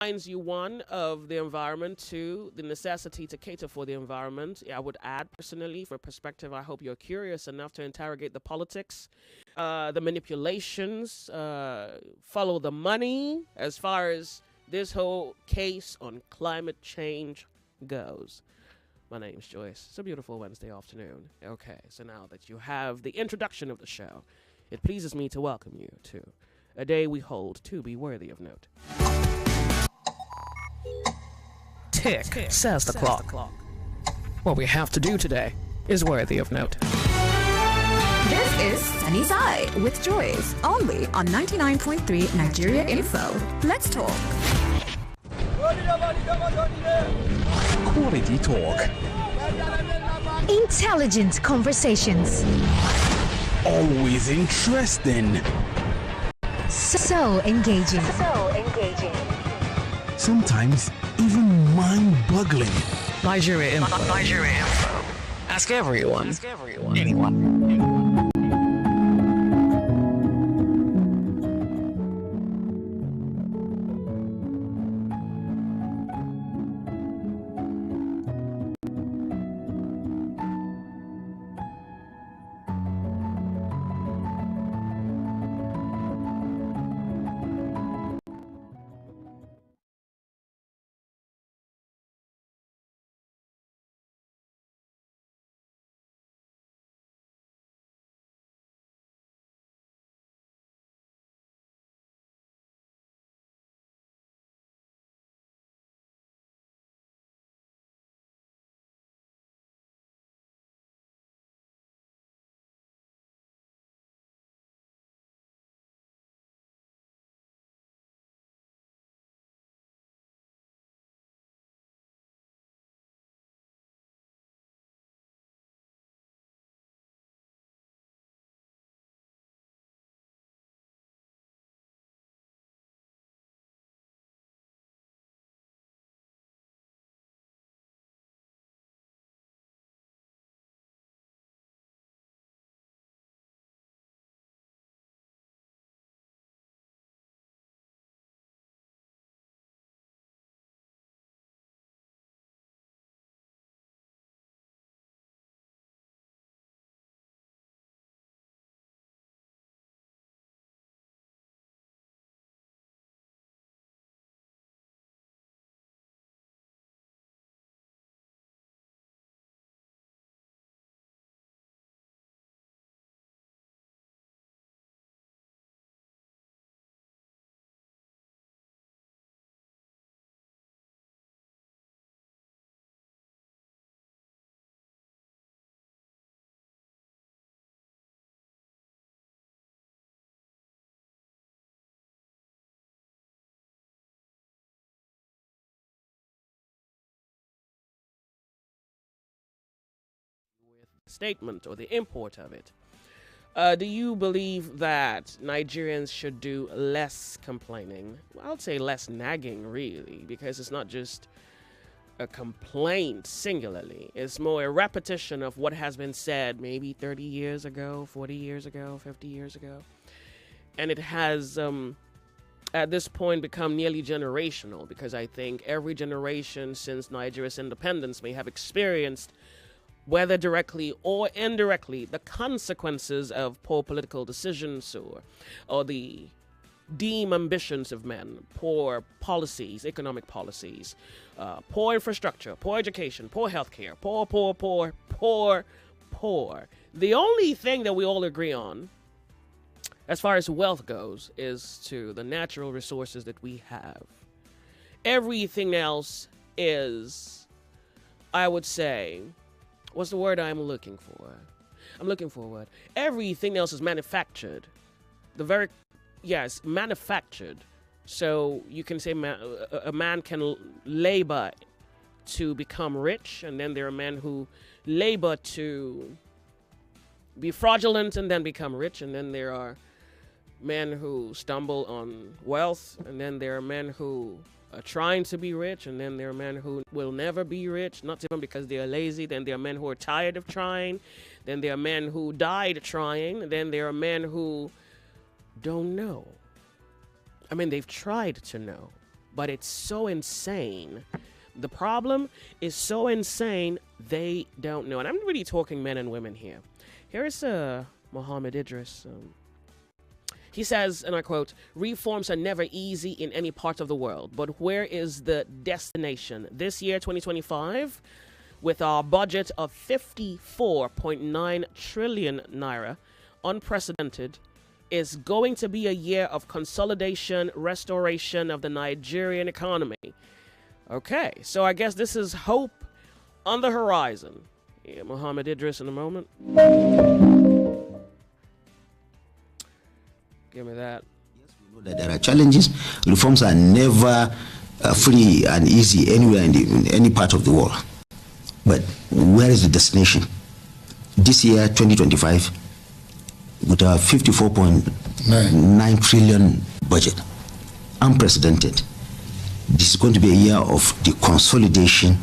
reminds you, one, of the environment, two, the necessity to cater for the environment. I would add, personally, for perspective, I hope you're curious enough to interrogate the politics, the manipulations, follow the money as far as this whole case on climate change goes. My name's Joyce. It's a beautiful Wednesday afternoon. Okay, so now that you have the introduction of the show, it pleases me to welcome you to a day we hold to be worthy of note. Tick, says the clock. What we have to do today is worthy of note. This is Sunny Side with Joyce, only on 99.3 Nigeria Info. Let's talk. Quality talk. Intelligent conversations. Always interesting. So engaging. Sometimes even mind-boggling. Nigeria Info. Ask everyone. Anyone. Statement or the import of it. Do you believe that Nigerians should do less complaining? Well, I would say less nagging, really, because it's not just a complaint singularly. It's more a repetition of what has been said maybe 30 years ago, 40 years ago, 50 years ago. And it has, at this point, become nearly generational, because I think every generation since Nigeria's independence may have experienced, whether directly or indirectly, the consequences of poor political decisions or the dim ambitions of men, poor policies, economic policies, poor infrastructure, poor education, poor healthcare, poor. The only thing that we all agree on, as far as wealth goes, is to the natural resources that we have. Everything else is, I would say, what's the word I'm looking for? Everything else is manufactured. Manufactured. So you can say a man can labor to become rich, and then there are men who labor to be fraudulent and then become rich, and then there are men who stumble on wealth, and then there are men who are trying to be rich, and then there are men who will never be rich, not even because they are lazy. Then there are men who are tired of trying. Then there are men who died trying. Then there are men who don't know. I mean, they've tried to know, but it's so insane. The problem is so insane, they don't know. And I'm really talking men and women here. Here's Muhammad Idris. He says, and I quote, reforms are never easy in any part of the world, but where is the destination? This year, 2025, with our budget of 54.9 trillion naira, unprecedented, is going to be a year of consolidation, restoration of the Nigerian economy. Okay, so I guess this is hope on the horizon. Yeah, Muhammad Idris in a moment. Give me that. Yes, we know that there are challenges. Reforms are never free and easy anywhere in any part of the world. But where is the destination? This year, 2025, with our 54.9 trillion budget, unprecedented. This is going to be a year of the consolidation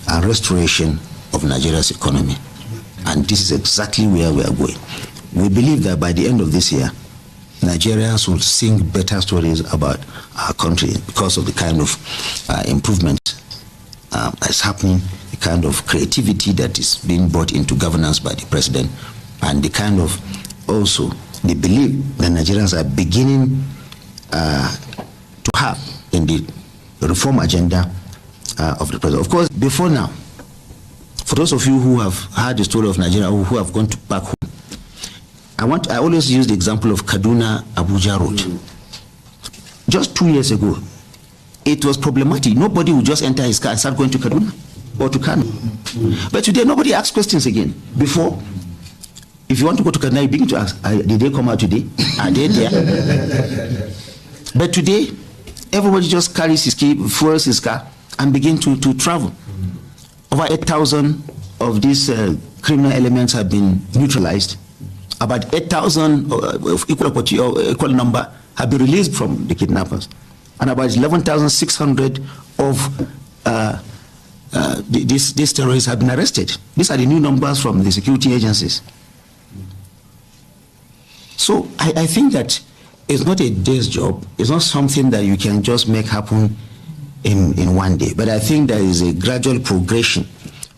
and restoration of Nigeria's economy. And this is exactly where we are going. We believe that by the end of this year, Nigerians will sing better stories about our country because of the kind of improvement that's happening, the kind of creativity that is being brought into governance by the president, and the kind of also the belief that Nigerians are beginning to have in the reform agenda of the president. Of course, before now, for those of you who have heard the story of Nigeria or who have gone back home, I always use the example of Kaduna-Abuja Road. Just 2 years ago, it was problematic. Nobody would just enter his car and start going to Kaduna or to Kano. But today, nobody asks questions again. Before, if you want to go to Kaduna, you begin to ask, did they come out today? Are they there? But today, everybody just carries his key, fuels his car, and begin to travel. Over 8,000 of these criminal elements have been neutralized. About 8,000 of equal number have been released from the kidnappers. And about 11,600 of these terrorists have been arrested. These are the new numbers from the security agencies. So I think that it's not a day's job. It's not something that you can just make happen in one day. But I think there is a gradual progression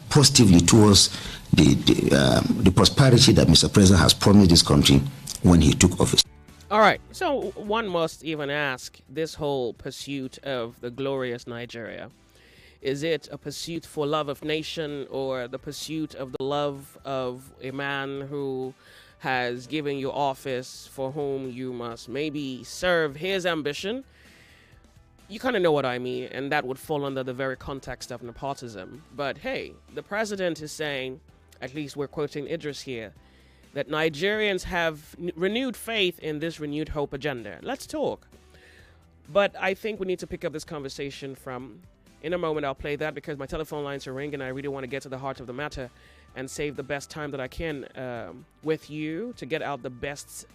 positively towards the prosperity that Mr. President has promised this country when he took office. All right, so one must even ask, this whole pursuit of the glorious Nigeria, is it a pursuit for love of nation or the pursuit of the love of a man who has given you office for whom you must maybe serve his ambition? You kind of know what I mean, and that would fall under the very context of nepotism. But hey, the president is saying, at least we're quoting Idris here, that Nigerians have renewed faith in this renewed hope agenda. Let's talk. But I think we need to pick up this conversation from, in a moment I'll play that because my telephone lines are ringing and I really want to get to the heart of the matter and save the best time that I can with you to get out the best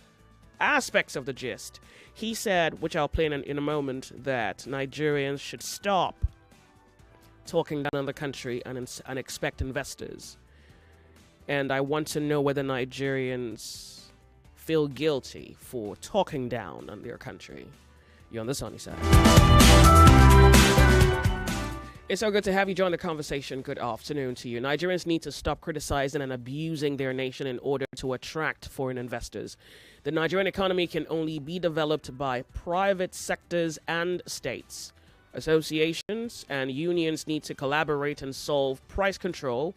aspects of the gist. He said, which I'll play in a moment, that Nigerians should stop talking down on the country and expect investors. And I want to know whether Nigerians feel guilty for talking down on their country. You're on the sunny side. It's so good to have you join the conversation. Good afternoon to you. Nigerians need to stop criticizing and abusing their nation in order to attract foreign investors. The Nigerian economy can only be developed by private sectors and states. Associations and unions need to collaborate and solve price control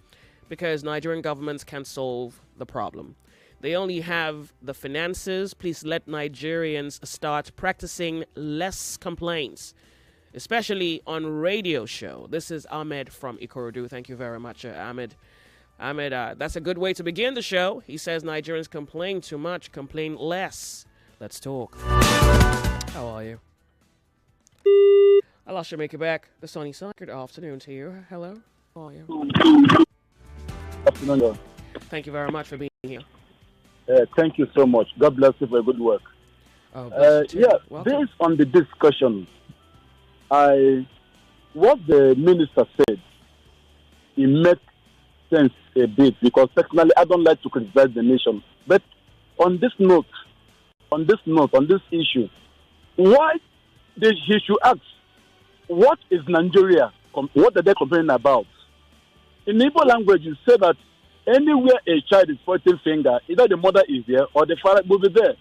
because Nigerian governments can't solve the problem. They only have the finances. Please let Nigerians start practicing less complaints, especially on radio show. This is Ahmed from Ikorodu. Thank you very much, Ahmed. Ahmed, that's a good way to begin the show. He says Nigerians complain too much, complain less. Let's talk. How are you? I'll also make it back. The sunny side. Good afternoon to you. Hello. How are you? Afternoon. Thank you very much for being here. Thank you so much. God bless you for your good work. Based on the discussion, what the minister said, it makes sense a bit because personally I don't like to criticize the nation. But on this issue, why he should ask what is Nigeria? What are they complaining about? In Igbo language, you say that anywhere a child is pointing finger, either the mother is there or the father will be there.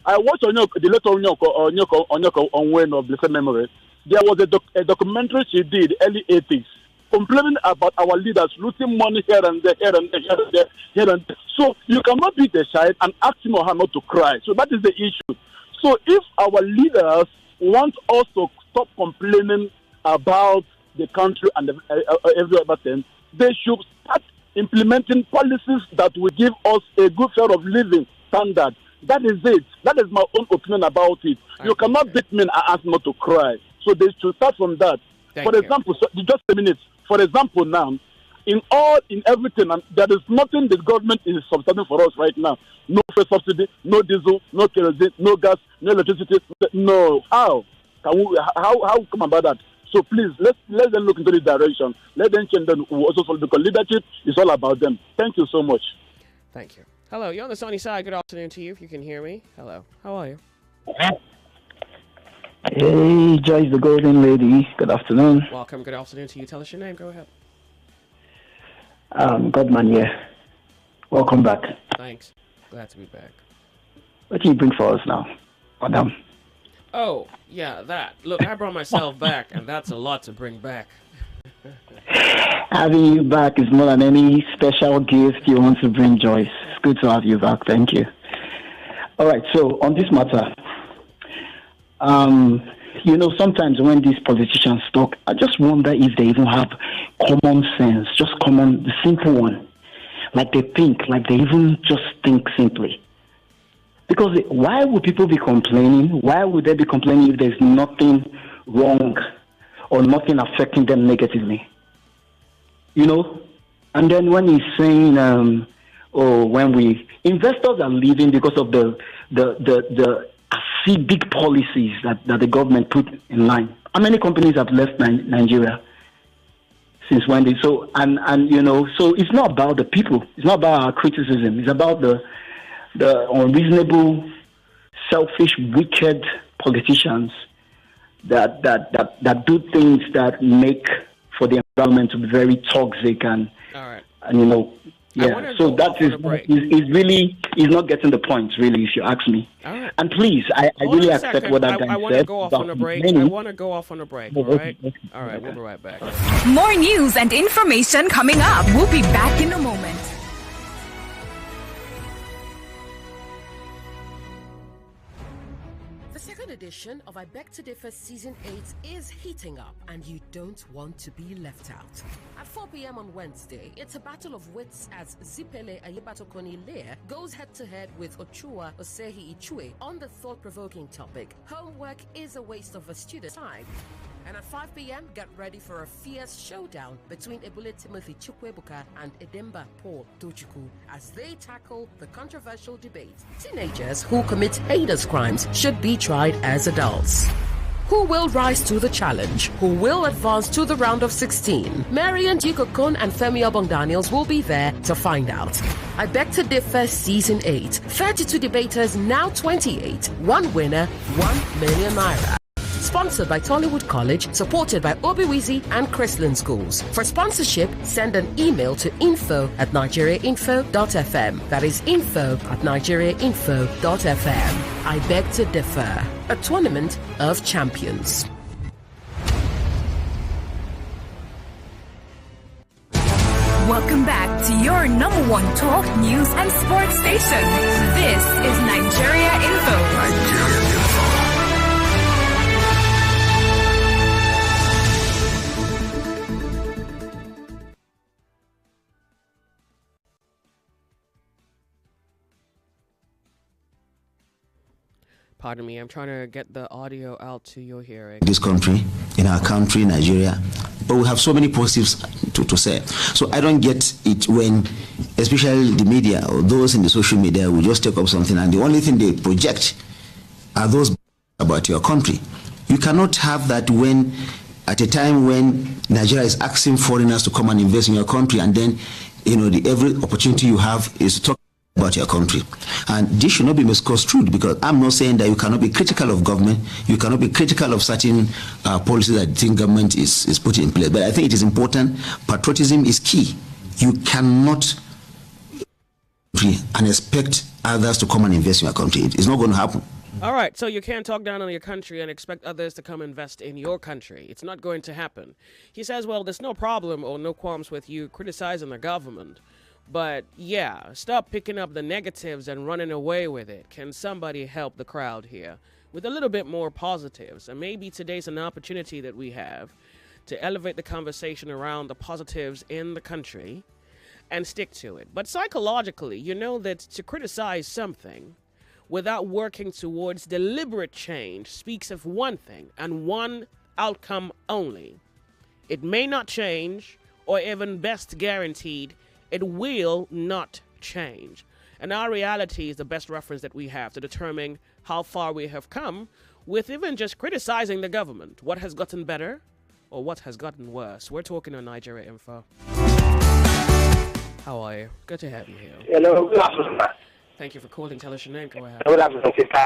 I watched the letter Onyoko Onwen of blessed memory. There was a documentary she did early 80s complaining about our leaders losing money here and there, here and there, here and there, here and there. So you cannot beat a child and ask him or her not to cry. So that is the issue. So if our leaders want us to stop complaining about the country and every other thing, they should start implementing policies that will give us a good share of living standard. That is it. That is my own opinion about it. You cannot beat me and ask not to cry. So they should start from that. For example, just a minute. For example, now, in everything, and there is nothing the government is subsidizing for us right now. No fuel subsidy, no diesel, no kerosene, no gas, no electricity. No. How come about that? So please, let them look into this direction. Let them change them also follow, because leadership is all about them. Thank you so much. Thank you. Hello, you're on the sunny side. Good afternoon to you, if you can hear me. Hello. How are you? Hey, Joyce, the golden lady. Good afternoon. Welcome. Good afternoon to you. Tell us your name. Go ahead. Godman here. Welcome back. Thanks. Glad to be back. What do you bring for us now, madam? Oh, yeah, that. Look, I brought myself back, and that's a lot to bring back. Having you back is more than any special gift you want to bring, Joyce. It's good to have you back. Thank you. All right, so on this matter, sometimes when these politicians talk, I just wonder if they even have common sense, the simple one. Like they even just think simply. Because why would people be complaining? Why would they be complaining if there's nothing wrong or nothing affecting them negatively? And then when he's saying, investors are leaving because of the acidic policies that the government put in line. How many companies have left Nigeria since when they so it's not about the people. It's not about our criticism. It's about the unreasonable, selfish, wicked politicians that do things that make for the environment to be very toxic and yeah. So that is really not getting the point, really, if you ask me. All right. And please, I really accept what that guy said. I want to go off on a break. All right? All right, we'll be right back. More news and information coming up. We'll be back in a moment. The second edition of I Beg to Differ Season 8 is heating up, and you don't want to be left out. At 4 p.m. on Wednesday, it's a battle of wits as Zipele Ayebatokoni Lear goes head-to-head with Ochua Osehi Ichue on the thought-provoking topic, Homework is a waste of a student's time. And at 5 p.m., get ready for a fierce showdown between Ebule Timothy Chukwebuka and Edemba Paul Tochukwu as they tackle the controversial debate. Teenagers who commit heinous crimes should be tried as adults. Who will rise to the challenge? Who will advance to the round of 16? Marian Dikokon and Femi Obong-Daniels will be there to find out. I Beg to Differ Season 8. 32 debaters, now 28. One winner, 1 million naira. Sponsored by Tollywood College, supported by Obiwizi and Chrisland Schools. For sponsorship, send an email to info@nigeriainfo.fm. That is info@nigeriainfo.fm. I Beg to Differ, a tournament of champions. Welcome back to your number one talk, news, and sports station. This is Nigeria Info. Pardon me, I'm trying to get the audio out to your hearing. This country, in our country, Nigeria, but we have so many positives to say. So I don't get it when, especially the media or those in the social media, will just take up something and the only thing they project are those about your country. You cannot have that when, at a time when Nigeria is asking foreigners to come and invest in your country, and then, the every opportunity you have is to talk about your country. And this should not be misconstrued, because I'm not saying that you cannot be critical of government, you cannot be critical of certain policies that the think government is putting in place. But I think it is important. Patriotism is key. You cannot and expect others to come and invest in your country. It's not going to happen. All right, so you can't talk down on your country and expect others to come invest in your country. It's not going to happen. He says, well, there's no problem or no qualms with you criticizing the government. But yeah, stop picking up the negatives and running away with it. Can somebody help the crowd here with a little bit more positives? And maybe today's an opportunity that we have to elevate the conversation around the positives in the country and stick to it. But psychologically, you know that to criticize something without working towards deliberate change speaks of one thing and one outcome only. It may not change, or even best guaranteed, it will not change. And our reality is the best reference that we have to determine how far we have come with even just criticizing the government. What has gotten better or what has gotten worse? We're talking on Nigeria Info. How are you? Good to have you here. Hello, good afternoon. Thank you for calling. Tell us your name. Go ahead. Good afternoon, sister.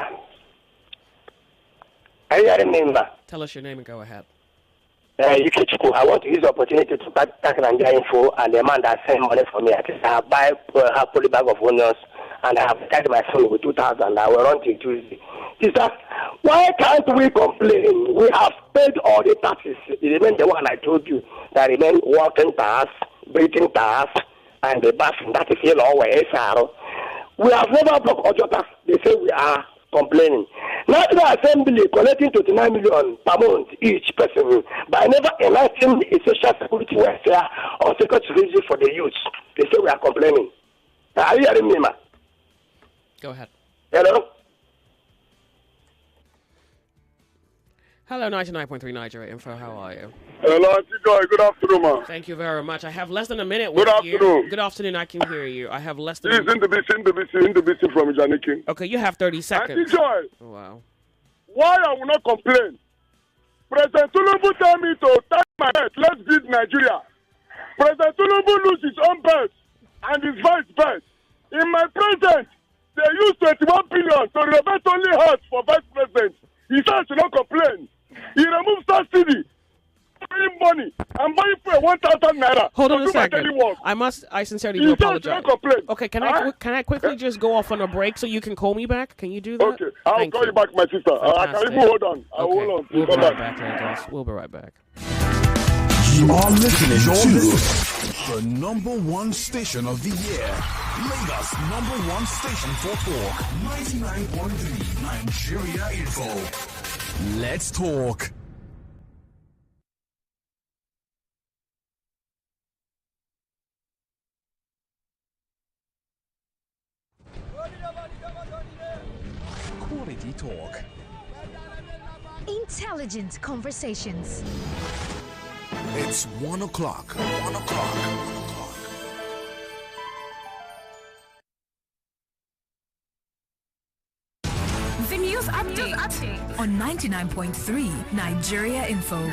Are you remember? Tell us your name and go ahead. I want to use the opportunity to thank Nigeria Info and the man that sent money for me. I have buy a poly bag of onions and I have tagged my phone with 2,000. I will run till Tuesday. Sister, why can't we complain? We have paid all the taxes. It remains the one I told you that remain working tax, breathing tax, and the bathroom. That is here or SR. We have never blocked audio tax. They say we are complaining. National Assembly collecting 29 million per month each person by never enacting a social security welfare or security for the youth. They say we are complaining. Are you hearing me, ma? Go ahead. Hello? Hello, 99.3 Nigeria Info. How are you? Hello, Auntie Joy. Good afternoon, ma. Thank you very much. I have less than a minute with Good you. afternoon. Good afternoon. I can hear you. I have less than This is in the BC from Janiki. Okay, you have 30 seconds. Auntie Joy, Wow. why I will not complain? President Tinubu tell me to take my bet. Let's beat Nigeria. President Tinubu lose his own bet and his vice bet. In my presence, they used 21 billion to renovate only house for vice president. He said I should not complain. He removed subsidy. Buying money. I'm buying for 1,000 naira. Hold on a second. I sincerely do apologize. Okay, can I quickly just go off on a break so you can call me back? Can you do that? Okay, I'll call you back, my sister. I can even hold on. Hold on. We'll be right back, Lagos. We'll be right back. You are listening to the number one station of the year. Lagos number one station for talk. 99.3 Nigeria Info. Let's talk. Quality talk. Intelligent conversations. It's 1 o'clock. 1 o'clock. 1 o'clock. The news update on 99.3 Nigeria Info.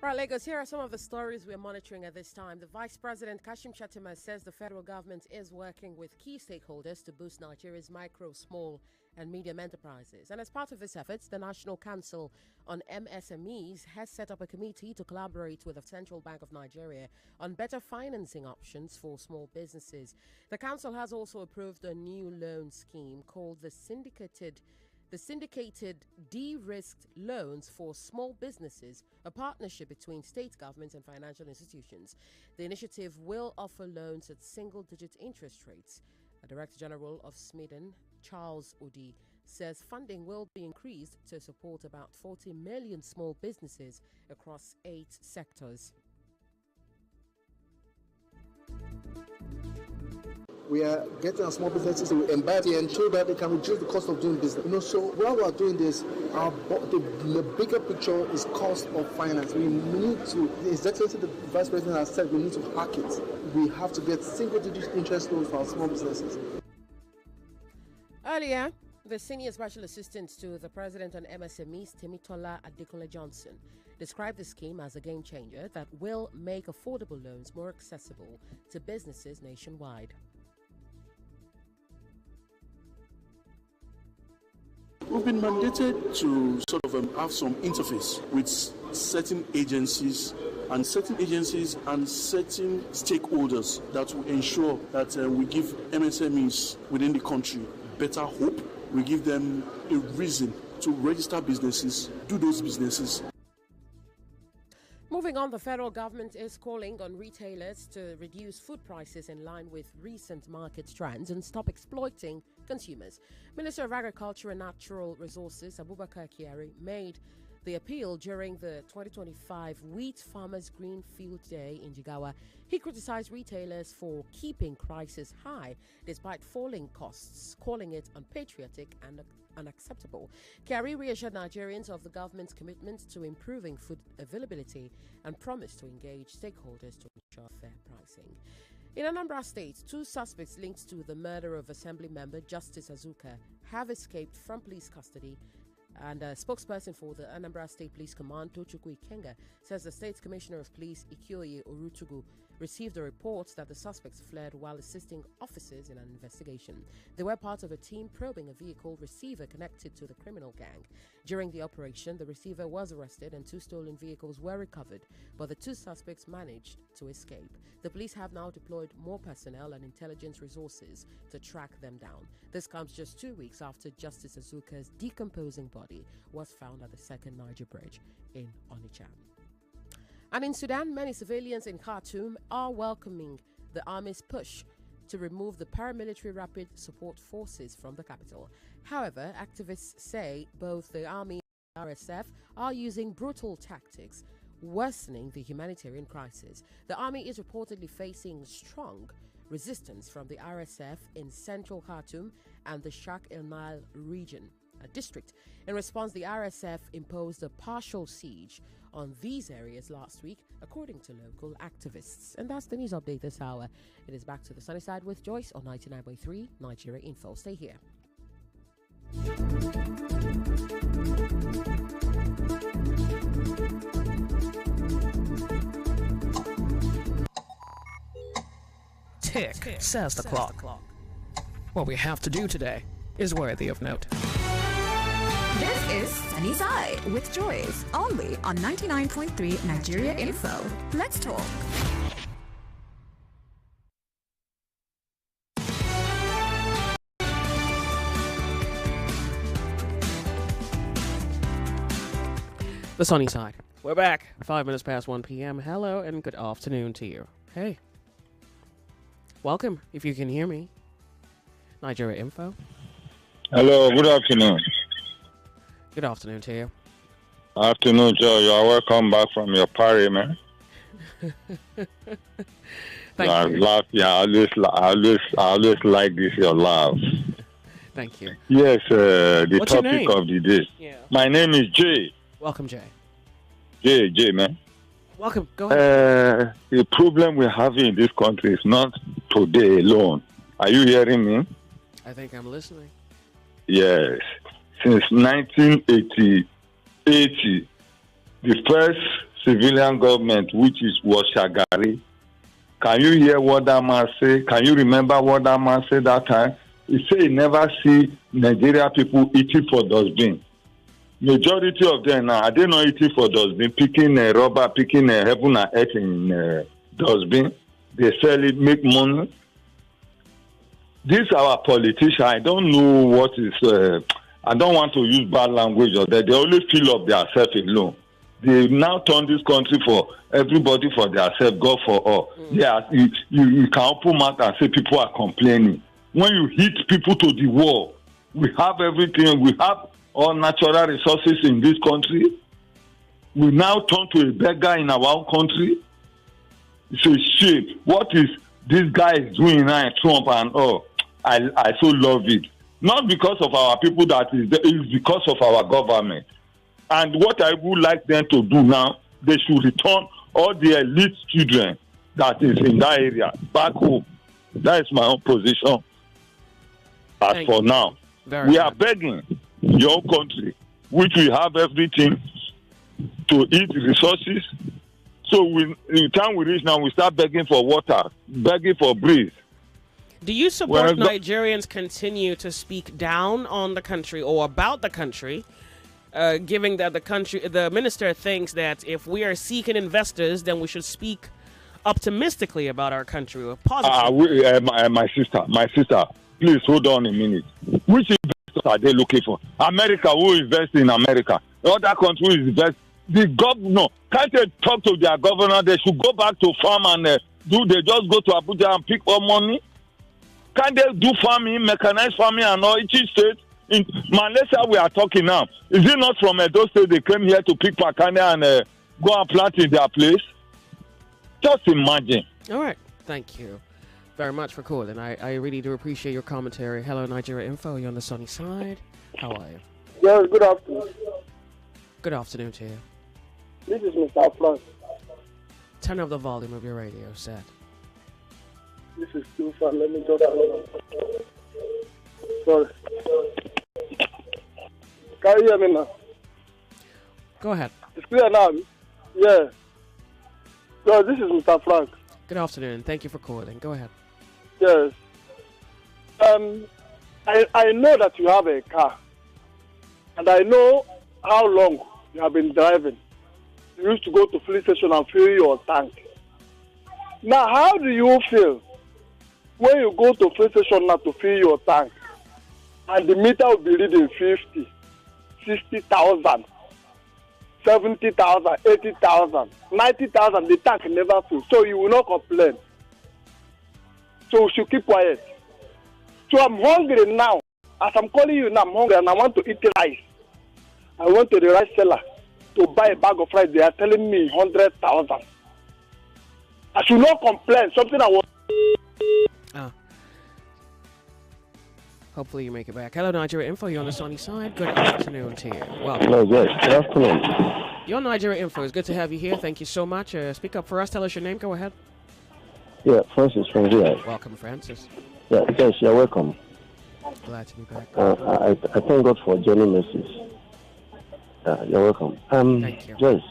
Right, Lagos, here are some of the stories we're monitoring at this time. The Vice President, Kashim Shettima, says the federal government is working with key stakeholders to boost Nigeria's micro, small, and medium enterprises. And as part of this effort, the National Council on MSMEs has set up a committee to collaborate with the Central Bank of Nigeria on better financing options for small businesses. The council has also approved a new loan scheme called the syndicated de-risked loans for small businesses, a partnership between state governments and financial institutions. The initiative will offer loans at single-digit interest rates. The Director General of SMIDN, Charles Odi, says funding will be increased to support about 40 million small businesses across 8 sectors. We are getting our small businesses to embed and show that they can reduce the cost of doing business. So while we are doing this, the bigger picture is cost of finance. We need to, His Excellency the Vice President has said, we need to hack it. We have to get single-digit interest loans for our small businesses. Earlier, The senior special assistant to the president on MSMEs, Temitola Adekunle Johnson, described the scheme as a game changer that will make affordable loans more accessible to businesses nationwide. We've been mandated to sort of have some interface with certain agencies and certain stakeholders that will ensure that we give MSMEs within the country better hope. We give them a reason to register businesses, do those businesses. Moving on, the federal government is calling on retailers to reduce food prices in line with recent market trends and stop exploiting consumers. Minister of Agriculture and Natural Resources, Abubakar Kyari, made the appeal during the 2025 Wheat Farmers Greenfield Day in Jigawa. He criticized retailers for keeping prices high despite falling costs, calling it unpatriotic and unacceptable. Kyari reassured Nigerians of the government's commitment to improving food availability and promised to engage stakeholders to ensure fair pricing. In Anambra State, 2 suspects linked to the murder of Assembly member Justice Azuka have escaped from police custody. And a spokesperson for the Anambra State Police Command, Tochukwu Ikenga, says the State's Commissioner of Police, Ikioye Orutugu, received a report that the suspects fled while assisting officers in an investigation. They were part of a team probing a vehicle receiver connected to the criminal gang. During the operation, the receiver was arrested and 2 stolen vehicles were recovered, but the 2 suspects managed to escape. The police have now deployed more personnel and intelligence resources to track them down. This comes just 2 weeks after Justice Azuka's decomposing body was found at the Second Niger Bridge in Onitsha. And in Sudan, many civilians in Khartoum are welcoming the army's push to remove the paramilitary rapid support forces from the capital. However, activists say both the army and RSF are using brutal tactics, worsening the humanitarian crisis. The army is reportedly facing strong resistance from the RSF in central Khartoum and the Shak El Nile region, a district. In response, the RSF imposed a partial siege on these areas last week, according to local activists. And that's the news update this hour. It is back to the sunny side with Joyce on 99.3 Nigeria Info. Stay here. Tick, says the clock. What we have to do today is worthy of note. This is Sunny Side with Joyce, only on 99.3 Nigeria Info. Let's talk. The sunny side. We're back. 5 minutes past 1 p.m. Hello and good afternoon to you. Hey. Welcome, if you can hear me. Nigeria Info. Hello, good afternoon. Good afternoon to you. Afternoon, Joe. You are welcome back from your party, man. Thank you. Laugh. Yeah, I always like this, your laugh. Thank you. Yes, the What's your topic name? of the day. Yeah. My name is Jay. Welcome, Jay. Jay, man. Welcome. Go ahead. The problem we have in this country is not today alone. Are you hearing me? I think I'm listening. Yes. Since 1980, the first civilian government, which was Shagari, can you hear what that man say? Can you remember what that man said that time? He said he never see Nigeria people eating for dustbin. Majority of them now, are they not eating for dustbin, picking a rubber, picking a heaven and earth in dustbin? They sell it, make money. These our politicians, I don't know what is, I don't want to use bad language or that. They only fill up themselves alone. They now turn this country for everybody for themselves, God for all. Yeah, you can open mouth and say people are complaining. When you hit people to the wall, we have everything, we have all natural resources in this country. We now turn to a beggar in our own country. It's a shame. What is this guy is doing now in Trump and all? I so love it. Not because of our people that is there, it's because of our government. And what I would like them to do now, they should return all the elite children that is in that area back home. That is my own position as for now. We are begging your country, which we have everything to eat resources. So in time we reach now, we start begging for water, begging for breeze. Do you support Nigerians continue to speak down on the country or about the country, given that the minister thinks that if we are seeking investors, then we should speak optimistically about our country or positively? My sister, please hold on a minute. Which investors are they looking for? America, who invests in America? Other countries invest. The governor, can't they talk to their governor? They should go back to farm and they just go to Abuja and pick up money? Can't they do farming, mechanized farming and all? Each state, in Malaysia we are talking now. Is it not from those states they came here to pick Pakania and go and plant in their place? Just imagine. All right. Thank you very much for calling. I really do appreciate your commentary. Hello, Nigeria Info. You're on the sunny side. How are you? Yes, good afternoon. Good afternoon to you. This is Mr. Frank. Turn up the volume of your radio set. This is too far. Let me just... Sorry. Can you hear me now? Go ahead. It's clear now. Yeah. So this is Mr. Frank. Good afternoon. Thank you for calling. Go ahead. Yes. I know that you have a car. And I know how long you have been driving. You used to go to police station and fill your tank. Now, how do you feel when you go to police station now to fill your tank and the meter will be reading 50, 60,000, 70,000, 80,000, 90,000, the tank never fills. So you will not complain. So we should keep quiet. So I'm hungry now. As I'm calling you now, I'm hungry and I want to eat rice. I went to the rice seller to buy a bag of rice. They are telling me 100,000. I should not complain. Something I was... Hopefully you make it back. Hello, Nigeria Info. You're on the sunny side. Good afternoon to you. Welcome. Hello, yes. Good afternoon. You're on Nigeria Info. It's good to have you here. Thank you so much. Speak up for us. Tell us your name. Go ahead. Yeah, Francis from here. Welcome, Francis. Yeah, yes, you're welcome. Glad to be back. I thank God for joining message. You're welcome. Thank you. Joyce,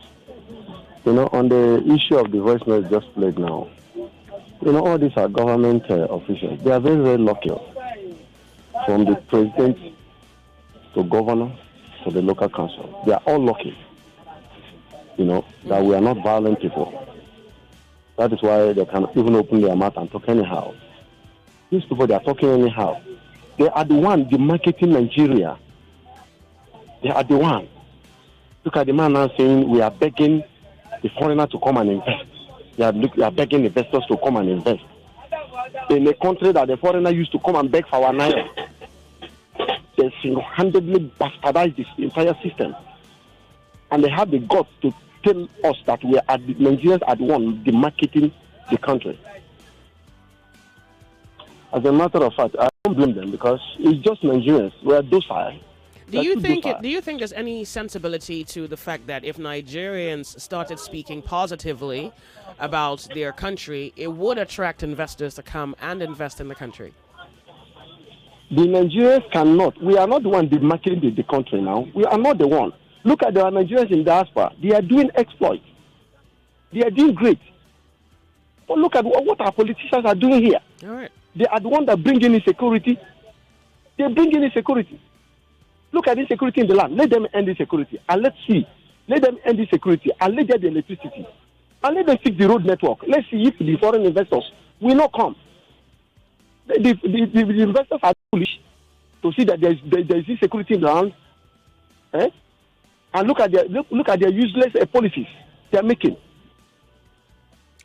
on the issue of the voice note just played now, all these are government officials. They are very, very lucky. From the president to governor to the local council. They are all lucky, that we are not violent people. That is why they can even open their mouth and talk anyhow. These people, they are talking anyhow. They are the one demarketing Nigeria. They are the one. Look at the man now saying we are begging the foreigner to come and invest. They are begging investors to come and invest. In a country that the foreigner used to come and beg for our naira, they single-handedly bastardized this entire system. And they have the guts to tell us that we are the Nigerians are the one demarketing the country. As a matter of fact, I don't blame them because it's just Nigerians. We are docile. Do you think there's any sensibility to the fact that if Nigerians started speaking positively about their country, it would attract investors to come and invest in the country? The Nigerians cannot. We are not the one demarketing the country now. We are not the one. Look at the Nigerians in diaspora. They are doing exploits. They are doing great. But look at what our politicians are doing here. All right. They are the ones that bring in insecurity. They bring in insecurity. Look at insecurity in the land. Let them end insecurity. And let's see. Let them end insecurity. And let them the electricity. And let them fix the road network. Let's see if the foreign investors will not come. The investors are foolish to see that there is insecurity in the land. And look at their useless policies they are making.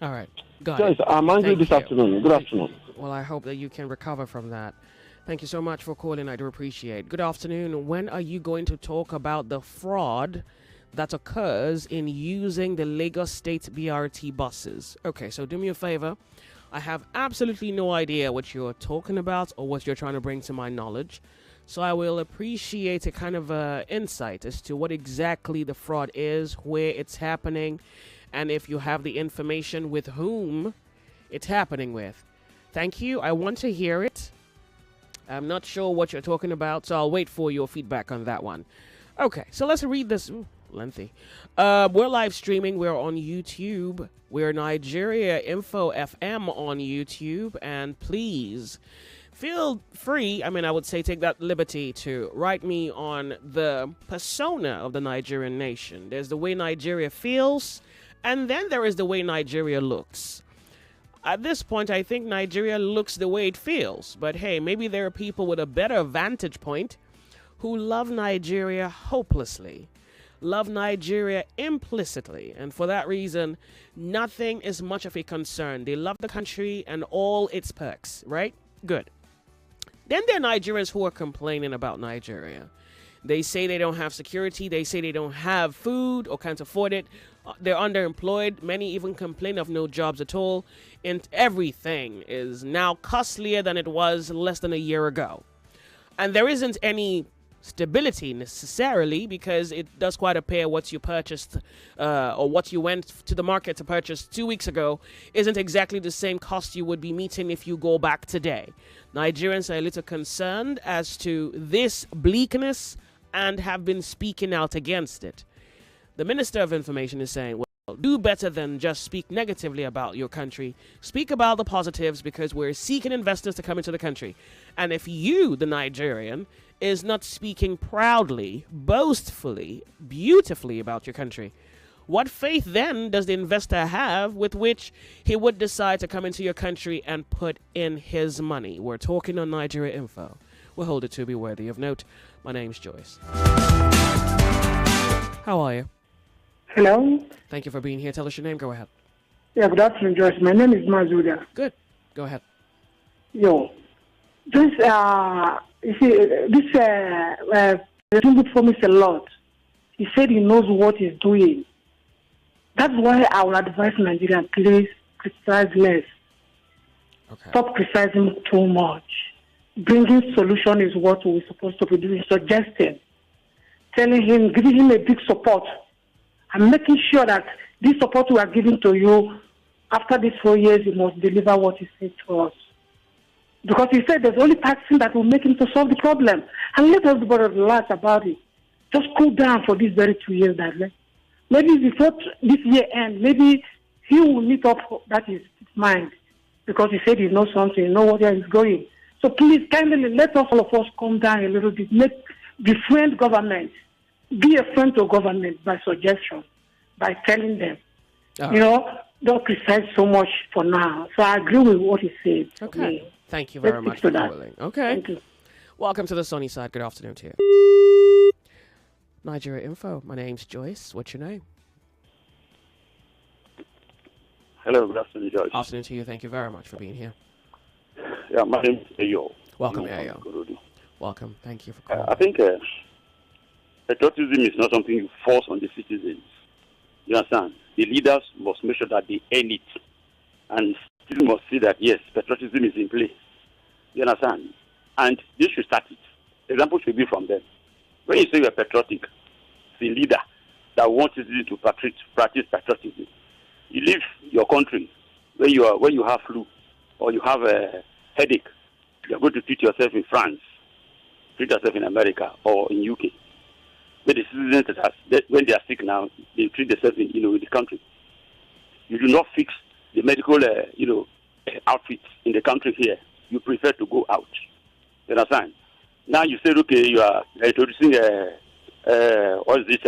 All right. Got Joyce, it. I'm angry this afternoon. Good afternoon. Well, I hope that you can recover from that. Thank you so much for calling. I do appreciate. Good afternoon. When are you going to talk about the fraud that occurs in using the Lagos State BRT buses? Okay, so do me a favor. I have absolutely no idea what you're talking about or what you're trying to bring to my knowledge. So I will appreciate a kind of insight as to what exactly the fraud is, where it's happening, and if you have the information with whom it's happening with. Thank you. I want to hear it. I'm not sure what you're talking about, so I'll wait for your feedback on that one. Okay, so let's read this. Ooh, lengthy. We're live streaming. We're on YouTube. We're Nigeria Info FM on YouTube. And please feel free, I would say take that liberty to write me on the persona of the Nigerian nation. There's the way Nigeria feels, and then there is the way Nigeria looks. At this point, I think Nigeria looks the way it feels. But hey, maybe there are people with a better vantage point who love Nigeria hopelessly, love Nigeria implicitly, and for that reason, nothing is much of a concern. They love the country and all its perks, right? Good. Then there are Nigerians who are complaining about Nigeria. They say they don't have security. They say they don't have food or can't afford it. They're underemployed. Many even complain of no jobs at all. And everything is now costlier than it was less than a year ago. And there isn't any stability necessarily, because it does quite appear what you purchased or what you went to the market to purchase 2 weeks ago isn't exactly the same cost you would be meeting if you go back today. Nigerians are a little concerned as to this bleakness and have been speaking out against it. The Minister of Information is saying, well, do better than just speak negatively about your country. Speak about the positives, because we're seeking investors to come into the country. And if you, the Nigerian, is not speaking proudly, boastfully, beautifully about your country, what faith then does the investor have with which he would decide to come into your country and put in his money? We're talking on Nigeria Info. We'll hold it to be worthy of note. My name's Joyce. How are you? Hello. Thank you for being here. Tell us your name. Go ahead. Yeah, good afternoon, Joyce. My name is Mazuda. Good. Go ahead. Yo, this you see, this Tinubu promised a lot. He said he knows what he's doing. That's why I would advise Nigerians, please criticize less. Okay. Stop criticizing too much. Bringing solution is what we're supposed to be doing. Suggesting, telling him, giving him a big support, and making sure that this support we are giving to you, after these 4 years, you must deliver what he said to us. Because he said there's only taxing that will make him to solve the problem. And let everybody relax about it. Just cool down for these very 2 years that left. Maybe before this year ends, maybe he will meet up that his mind. Because he said he knows something, he knows where he's going. So please, kindly let all of us calm down a little bit. Befriend government. Be a friend to government by suggestion, by telling them. Don't criticize so much for now. So I agree with what he said. Okay. Thank you very much for calling. Okay. Thank you. Welcome to the sunny side. Good afternoon to you. Nigeria Info. My name's Joyce. What's your name? Hello, good afternoon, Joyce. Afternoon to you. Thank you very much for being here. Yeah, my name is Ayo. Welcome, Ayo. Welcome. Thank you for calling. I think patriotism is not something you force on the citizens. You understand? The leaders must make sure that they earn it. And citizens must see that, yes, patriotism is in place. You understand? And they should start it. The example should be from them. When you say you're patriotic, it's a leader that wants citizens to practice patriotism. You leave your country when you have flu or you have a headache. You're going to treat yourself in France, treat yourself in America or in UK. But the citizens when they are sick now, they treat themselves in the country. You do not fix the medical outfits in the country here. You prefer to go out. You understand? Now you said, okay, you are introducing what is this?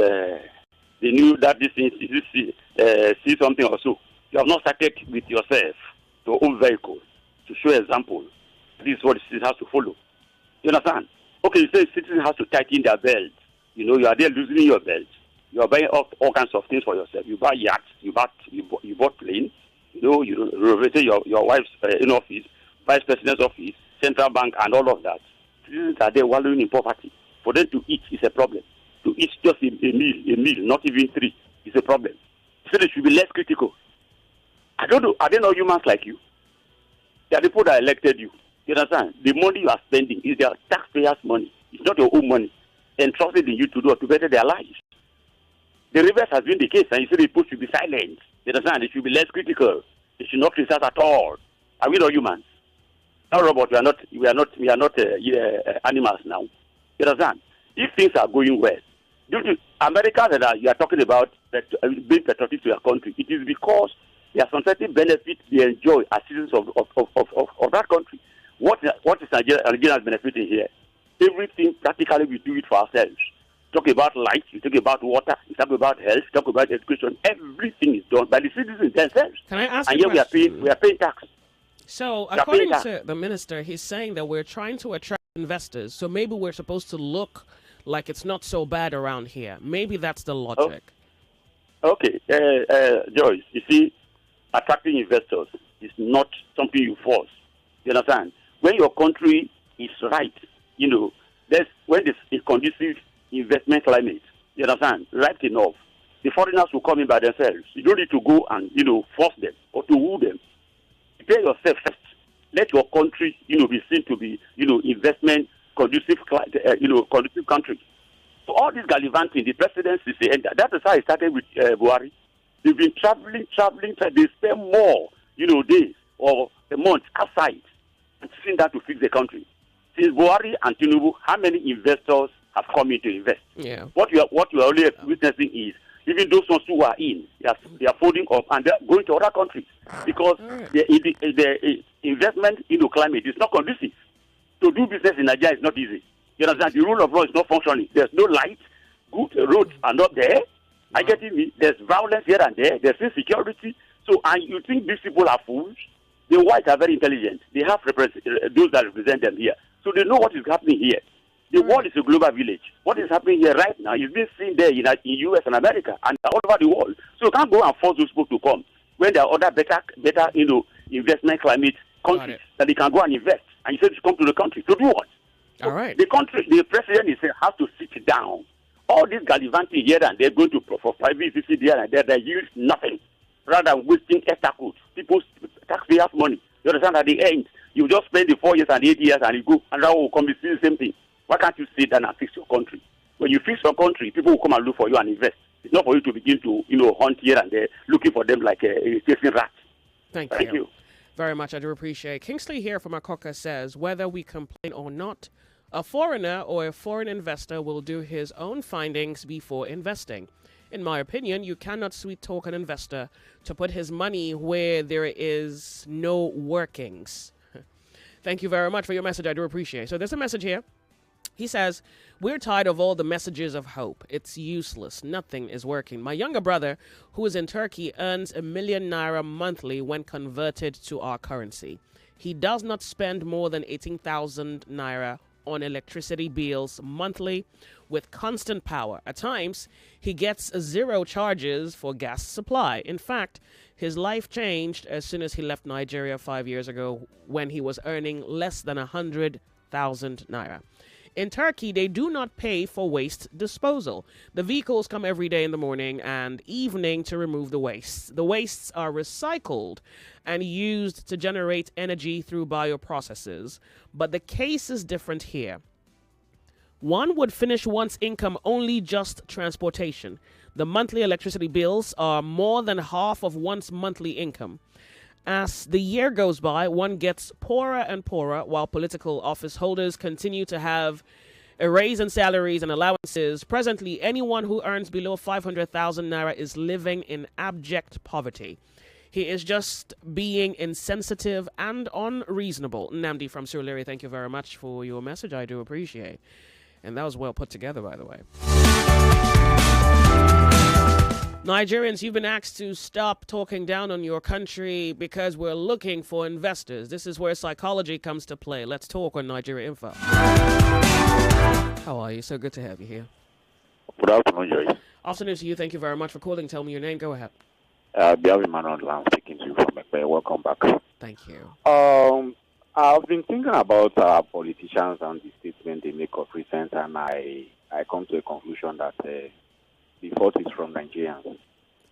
The new that this thing is this see something or so. You have not started with yourself, your own vehicle, to show example. This is what the citizens have to follow. You understand? Okay, you say citizens have to tighten their belts. You are there losing your belt. You are buying all kinds of things for yourself. You buy yachts, you bought planes. You renovated your wife's in office, vice president's office, central bank, and all of that. Citizens are there wallowing in poverty. For them to eat is a problem. To eat just a meal, not even 3, is a problem. So they should be less critical. I don't know. Are they not humans like you? They are the people that elected you. You understand? The money you are spending is their taxpayers' money. It's not your own money. Entrusted in you to do to better their lives. The reverse has been the case, and you say the people should be silent. You understand? They should be less critical. They should not criticize at all. Are we not humans? Not robots. We are not animals now. You understand? If things are going well, due to America that you are talking about being patriotic to your country, it is because there are some certain benefits they enjoy as citizens of that country. What is Nigerians benefiting here? Everything practically we do it for ourselves. Talk about light, you talk about water, you talk about health, you talk about education. Everything is done by the citizens themselves. Can I ask and you a here question? we are paying tax. So, according to the minister, he's saying that we're trying to attract investors. So maybe we're supposed to look like it's not so bad around here. Maybe that's the logic. Okay, Joyce, you see, attracting investors is not something you force. You understand? When your country is right, when there's a conducive investment climate, you understand, right enough, the foreigners will come in by themselves. You don't need to go and, force them or to woo them. Prepare yourself first. Let your country, be seen to be, investment conducive, conducive country. So all this gallivanting, the presidency, that is how it started with Buhari. They've been traveling. They spend more, days or a month outside and seeing that to fix the country. Since Buhari and Tinubu, how many investors have come in to invest? Yeah. What you are only witnessing is even those ones who are in, they are folding up and they're going to other countries because the investment climate is not conducive. To do business in Nigeria is not easy. You understand? The rule of law is not functioning. There's no light. Good roads are not there. I get it. There's violence here and there. There's insecurity. So, and you think these people are fools? The whites are very intelligent. They have those that represent them here. So they know what is happening here. The world is a global village. What is happening here right now is being seen there in U.S. and America and all over the world. So you can't go and force those people to come when there are other better investment climate countries that they can go and invest. And you said to come to the country to do what? All right. The president has to sit down. All this gallivanting here and they're going to for private visit here and there, they use nothing rather than wasting extra codes, people's taxpayers' money. You understand? At the end, you just spend the 4 years and 8 years and you go and that will come and see the same thing. Why can't you sit down and fix your country? When you fix your country, people will come and look for you and invest. It's not for you to begin to, hunt here and there, looking for them like a chasing rat. Thank you very much. I do appreciate. Kingsley here from Akoka says, whether we complain or not, a foreigner or a foreign investor will do his own findings before investing. In my opinion, you cannot sweet talk an investor to put his money where there is no workings. Thank you very much for your message. I do appreciate. So there's a message here. He says, we're tired of all the messages of hope. It's useless. Nothing is working. My younger brother, who is in Turkey, earns ₦1 million monthly when converted to our currency. He does not spend more than 18,000 naira on electricity bills monthly with constant power. At times, he gets 0 charges for gas supply. In fact, his life changed as soon as he left Nigeria 5 years ago when he was earning less than 100,000 naira. In Turkey, they do not pay for waste disposal. The vehicles come every day in the morning and evening to remove the wastes. The wastes are recycled and used to generate energy through bioprocesses. But the case is different here. One would finish one's income only just transportation. The monthly electricity bills are more than half of one's monthly income. As the year goes by, one gets poorer and poorer while political office holders continue to have a raise in salaries and allowances. Presently, anyone who earns below 500,000 naira is living in abject poverty. He is just being insensitive and unreasonable. Namdi from Surulere, thank you very much for your message. I do appreciate. And that was well put together, by the way. Nigerians, you've been asked to stop talking down on your country because we're looking for investors. This is where psychology comes to play. Let's talk on Nigeria Info. How are you? So good to have you here. Good afternoon, Joyce. Afternoon to you. Thank you very much for calling. Tell me your name. Go ahead. Biavi Manon, I'm speaking to you from Ekpe. Welcome back. Thank you. I've been thinking about politicians and the statement they make of recent, and I come to a conclusion that the fault is from Nigerians.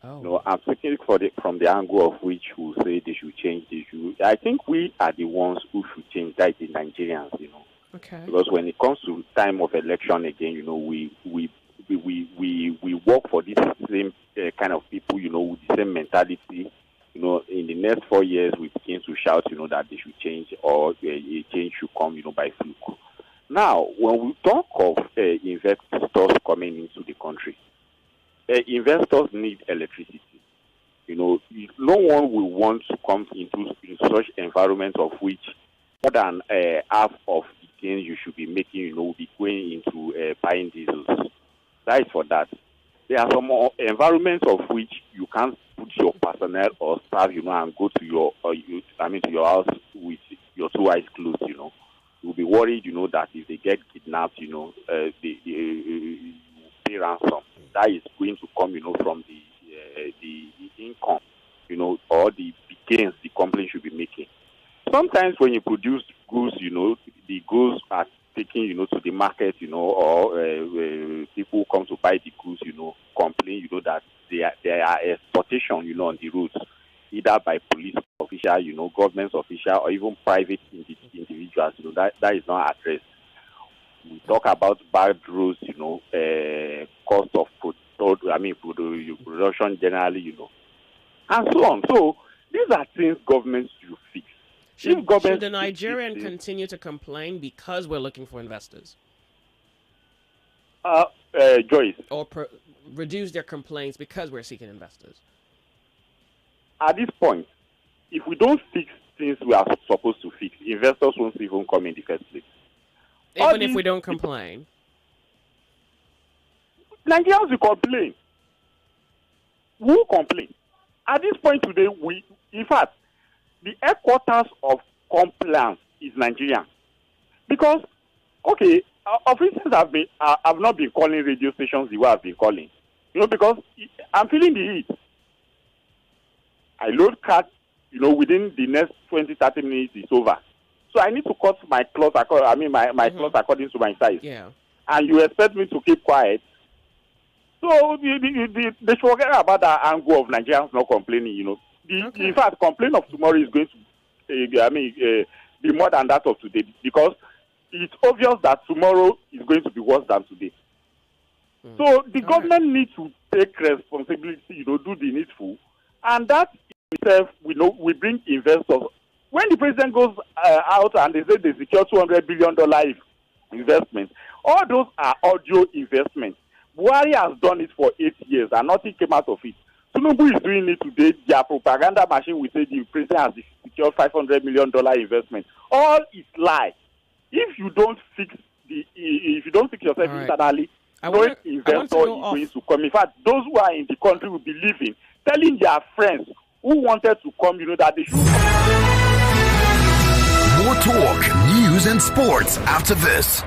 Oh. I'm speaking from the angle of which we say they should change. I think we are the ones who should change. That is the Nigerians, Okay. Because when it comes to time of election again, we work for this same kind of people, with the same mentality. In the next 4 years, we begin to shout, that they should change or a change should come, by fluke. Now, when we talk of investors coming into the country, investors need electricity. No one will want to come into such environment of which more than half of the gains you should be making, will be going into buying diesels. That is for that. There are some environments of which you can't put your personnel or staff, and go to your to your house with your two eyes closed. You'll be worried, that if they get kidnapped, they pay ransom. That is going to come, from the income, or the gains the company should be making. Sometimes when you produce goods, the goods are taken, to the market, or people come to buy the goods, complain, that there are extortion, on the roads, either by police official, government official, or even private individuals. That is not addressed. We talk about bad roads, cost of production generally, and so on. So these are things governments should fix. Should the Nigerian continue to complain because we're looking for investors? Joyce. Or reduce their complaints because we're seeking investors? At this point, if we don't fix things we are supposed to fix, investors won't even come in the first place. Even if we don't complain? Nigerians will complain. We will complain. At this point today, in fact, the headquarters of compliance is Nigeria. Because, okay, of instance, I've not been calling radio stations the way I've been calling. Because I'm feeling the heat. I load cards, within the next 20, 30 minutes it's over. So I need to cut my cloth, my cloth according to my size. Yeah. And you expect me to keep quiet. So they should forget about that angle of Nigerians not complaining, In fact, complaint of tomorrow is going to be more than that of today, because it's obvious that tomorrow is going to be worse than today. So the government needs to take responsibility, do the needful, and that itself, we bring investors. When the president goes out and they say they secure $200 billion investment, all those are audio investments. Buhari has done it for 8 years and nothing came out of it. Tinubu is doing it today. Their propaganda machine will say the president has secured $500 million investment. All is lie. If you don't fix yourself internally, no investor is going to come. In fact, those who are in the country will be leaving, telling their friends who wanted to come, that they should come. More talk, news, and sports after this.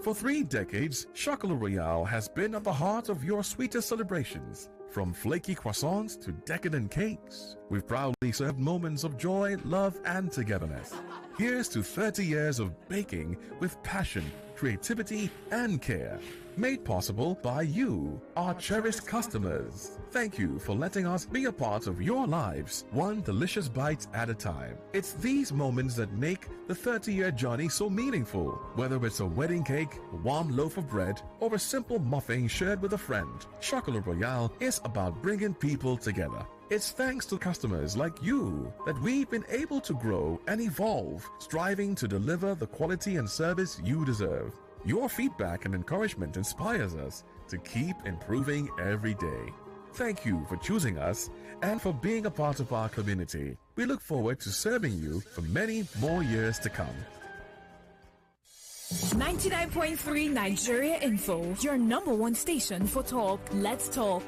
For 3 decades, Chocolat Royale has been at the heart of your sweetest celebrations. From flaky croissants to decadent cakes, we've proudly served moments of joy, love, and togetherness. Here's to 30 years of baking with passion, creativity, and care. Made possible by you, our cherished customers. Thank you for letting us be a part of your lives, one delicious bite at a time. It's these moments that make the 30-year journey so meaningful. Whether it's a wedding cake, a warm loaf of bread, or a simple muffin shared with a friend, Chocolat Royale is about bringing people together. It's thanks to customers like you that we've been able to grow and evolve, striving to deliver the quality and service you deserve. Your feedback and encouragement inspires us to keep improving every day. Thank you for choosing us and for being a part of our community. We look forward to serving you for many more years to come. 99.3 Nigeria Info, your number one station for talk. Let's talk.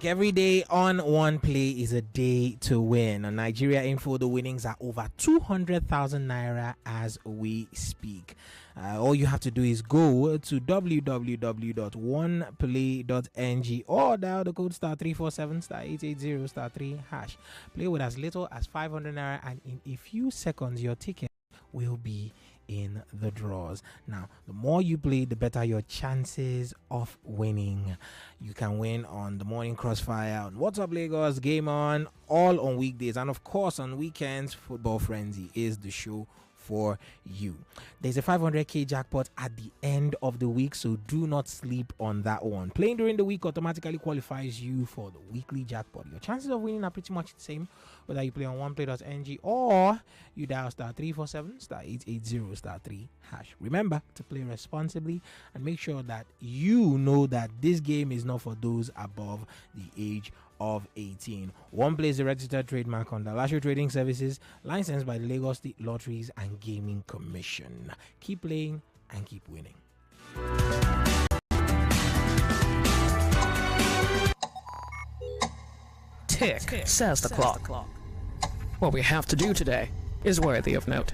Every day on one play is a day to win. On Nigeria Info, the winnings are over 200,000 naira as we speak. All you have to do is go to www.oneplay.ng or dial the code *347 *880 *3#. Play with as little as 500 naira, and in a few seconds, your ticket will be in the draws. Now, the more you play, the better your chances of winning. You can win on the Morning Crossfire, on What's Up Lagos, Game On, all on weekdays, and of course on weekends. Football Frenzy is the show for you. There's a 500k jackpot at the end of the week, so do not sleep on that one. Playing during the week automatically qualifies you for the weekly jackpot. Your chances of winning are pretty much the same whether you play on oneplay.ng or you dial *347 *880 *3#. Remember to play responsibly and make sure that you know that this game is not for those above the age of 18. OnePlay is a registered trademark under Lasho Trading Services, licensed by the Lagos State Lotteries and Gaming Commission. Keep playing and keep winning. Tick, says the clock. What we have to do today is worthy of note.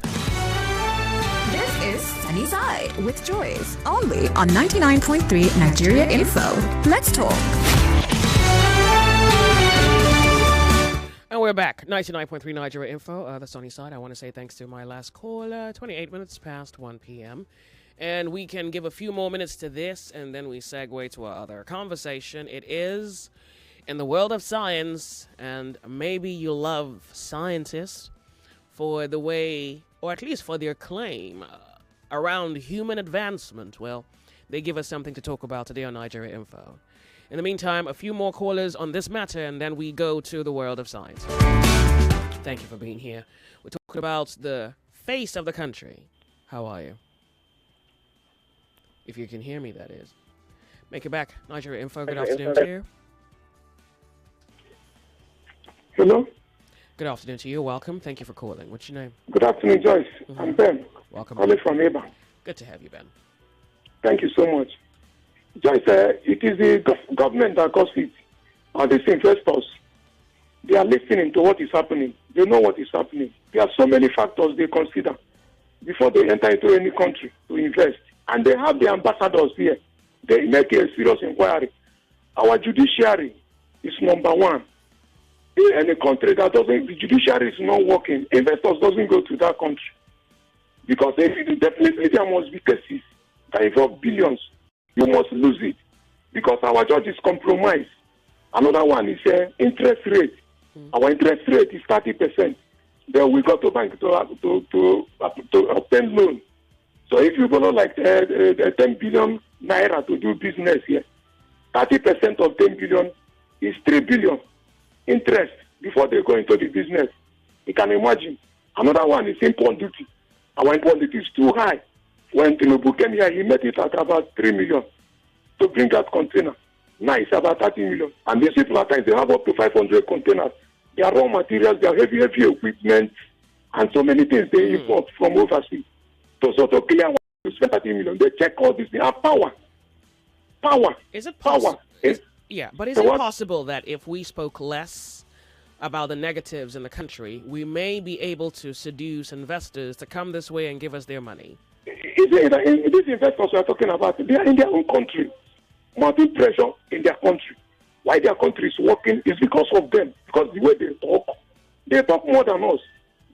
This is Sunny Side with Joyce, only on 99.3 Nigeria Info. Let's talk. And we're back. 99.3 Nigeria Info, the Sunny Side. I want to say thanks to my last caller, 28 minutes past 1 p.m. And we can give a few more minutes to this, and then we segue to our other conversation. It is in the world of science, and maybe you love scientists for the way, or at least for their claim around human advancement. Well, they give us something to talk about today on Nigeria Info. In the meantime, a few more callers on this matter, and then we go to the world of science. Thank you for being here. We're talking about the face of the country. How are you? If you can hear me, that is. Make it back. Nigeria Info, good afternoon to you. Hello? Good afternoon to you. Welcome. Thank you for calling. What's your name? Good afternoon, Joyce. I'm Ben. Welcome. Calling from Eba. Good to have you, Ben. Thank you so much. Joyce, it is the government that causes it. All these investors, they are listening to what is happening. They know what is happening. There are so many factors they consider before they enter into any country to invest. And they have the ambassadors here. They make a serious inquiry. Our judiciary is number one. In any country that doesn't, the judiciary is not working, investors doesn't go to that country. Because definitely there must be cases that involve billions. You must lose it. Because our judge is compromised. Another one is interest rate. Our interest rate is 30%. Then we go to bank to obtain loan. So if you borrow like 10 billion naira to do business here, 30% of 10 billion is 3 billion interest before they go into the business. You can imagine. Another one is import duty. Our import duty is too high. When Tinubu came here, he made it at about 3 million to bring that container. Now it's about 30 million. And these people at times, they have up to 500 containers. Their raw materials, their heavy equipment, and so many things they import from overseas. So to clear to spend 30 million, they check all this. They have power. Is it possible? Yeah, but is it possible that if we spoke less about the negatives in the country, we may be able to seduce investors to come this way and give us their money? These investors we are talking about, they are in their own country, mounting pressure in their country. Why their country is working is because of them. Because the way they talk more than us.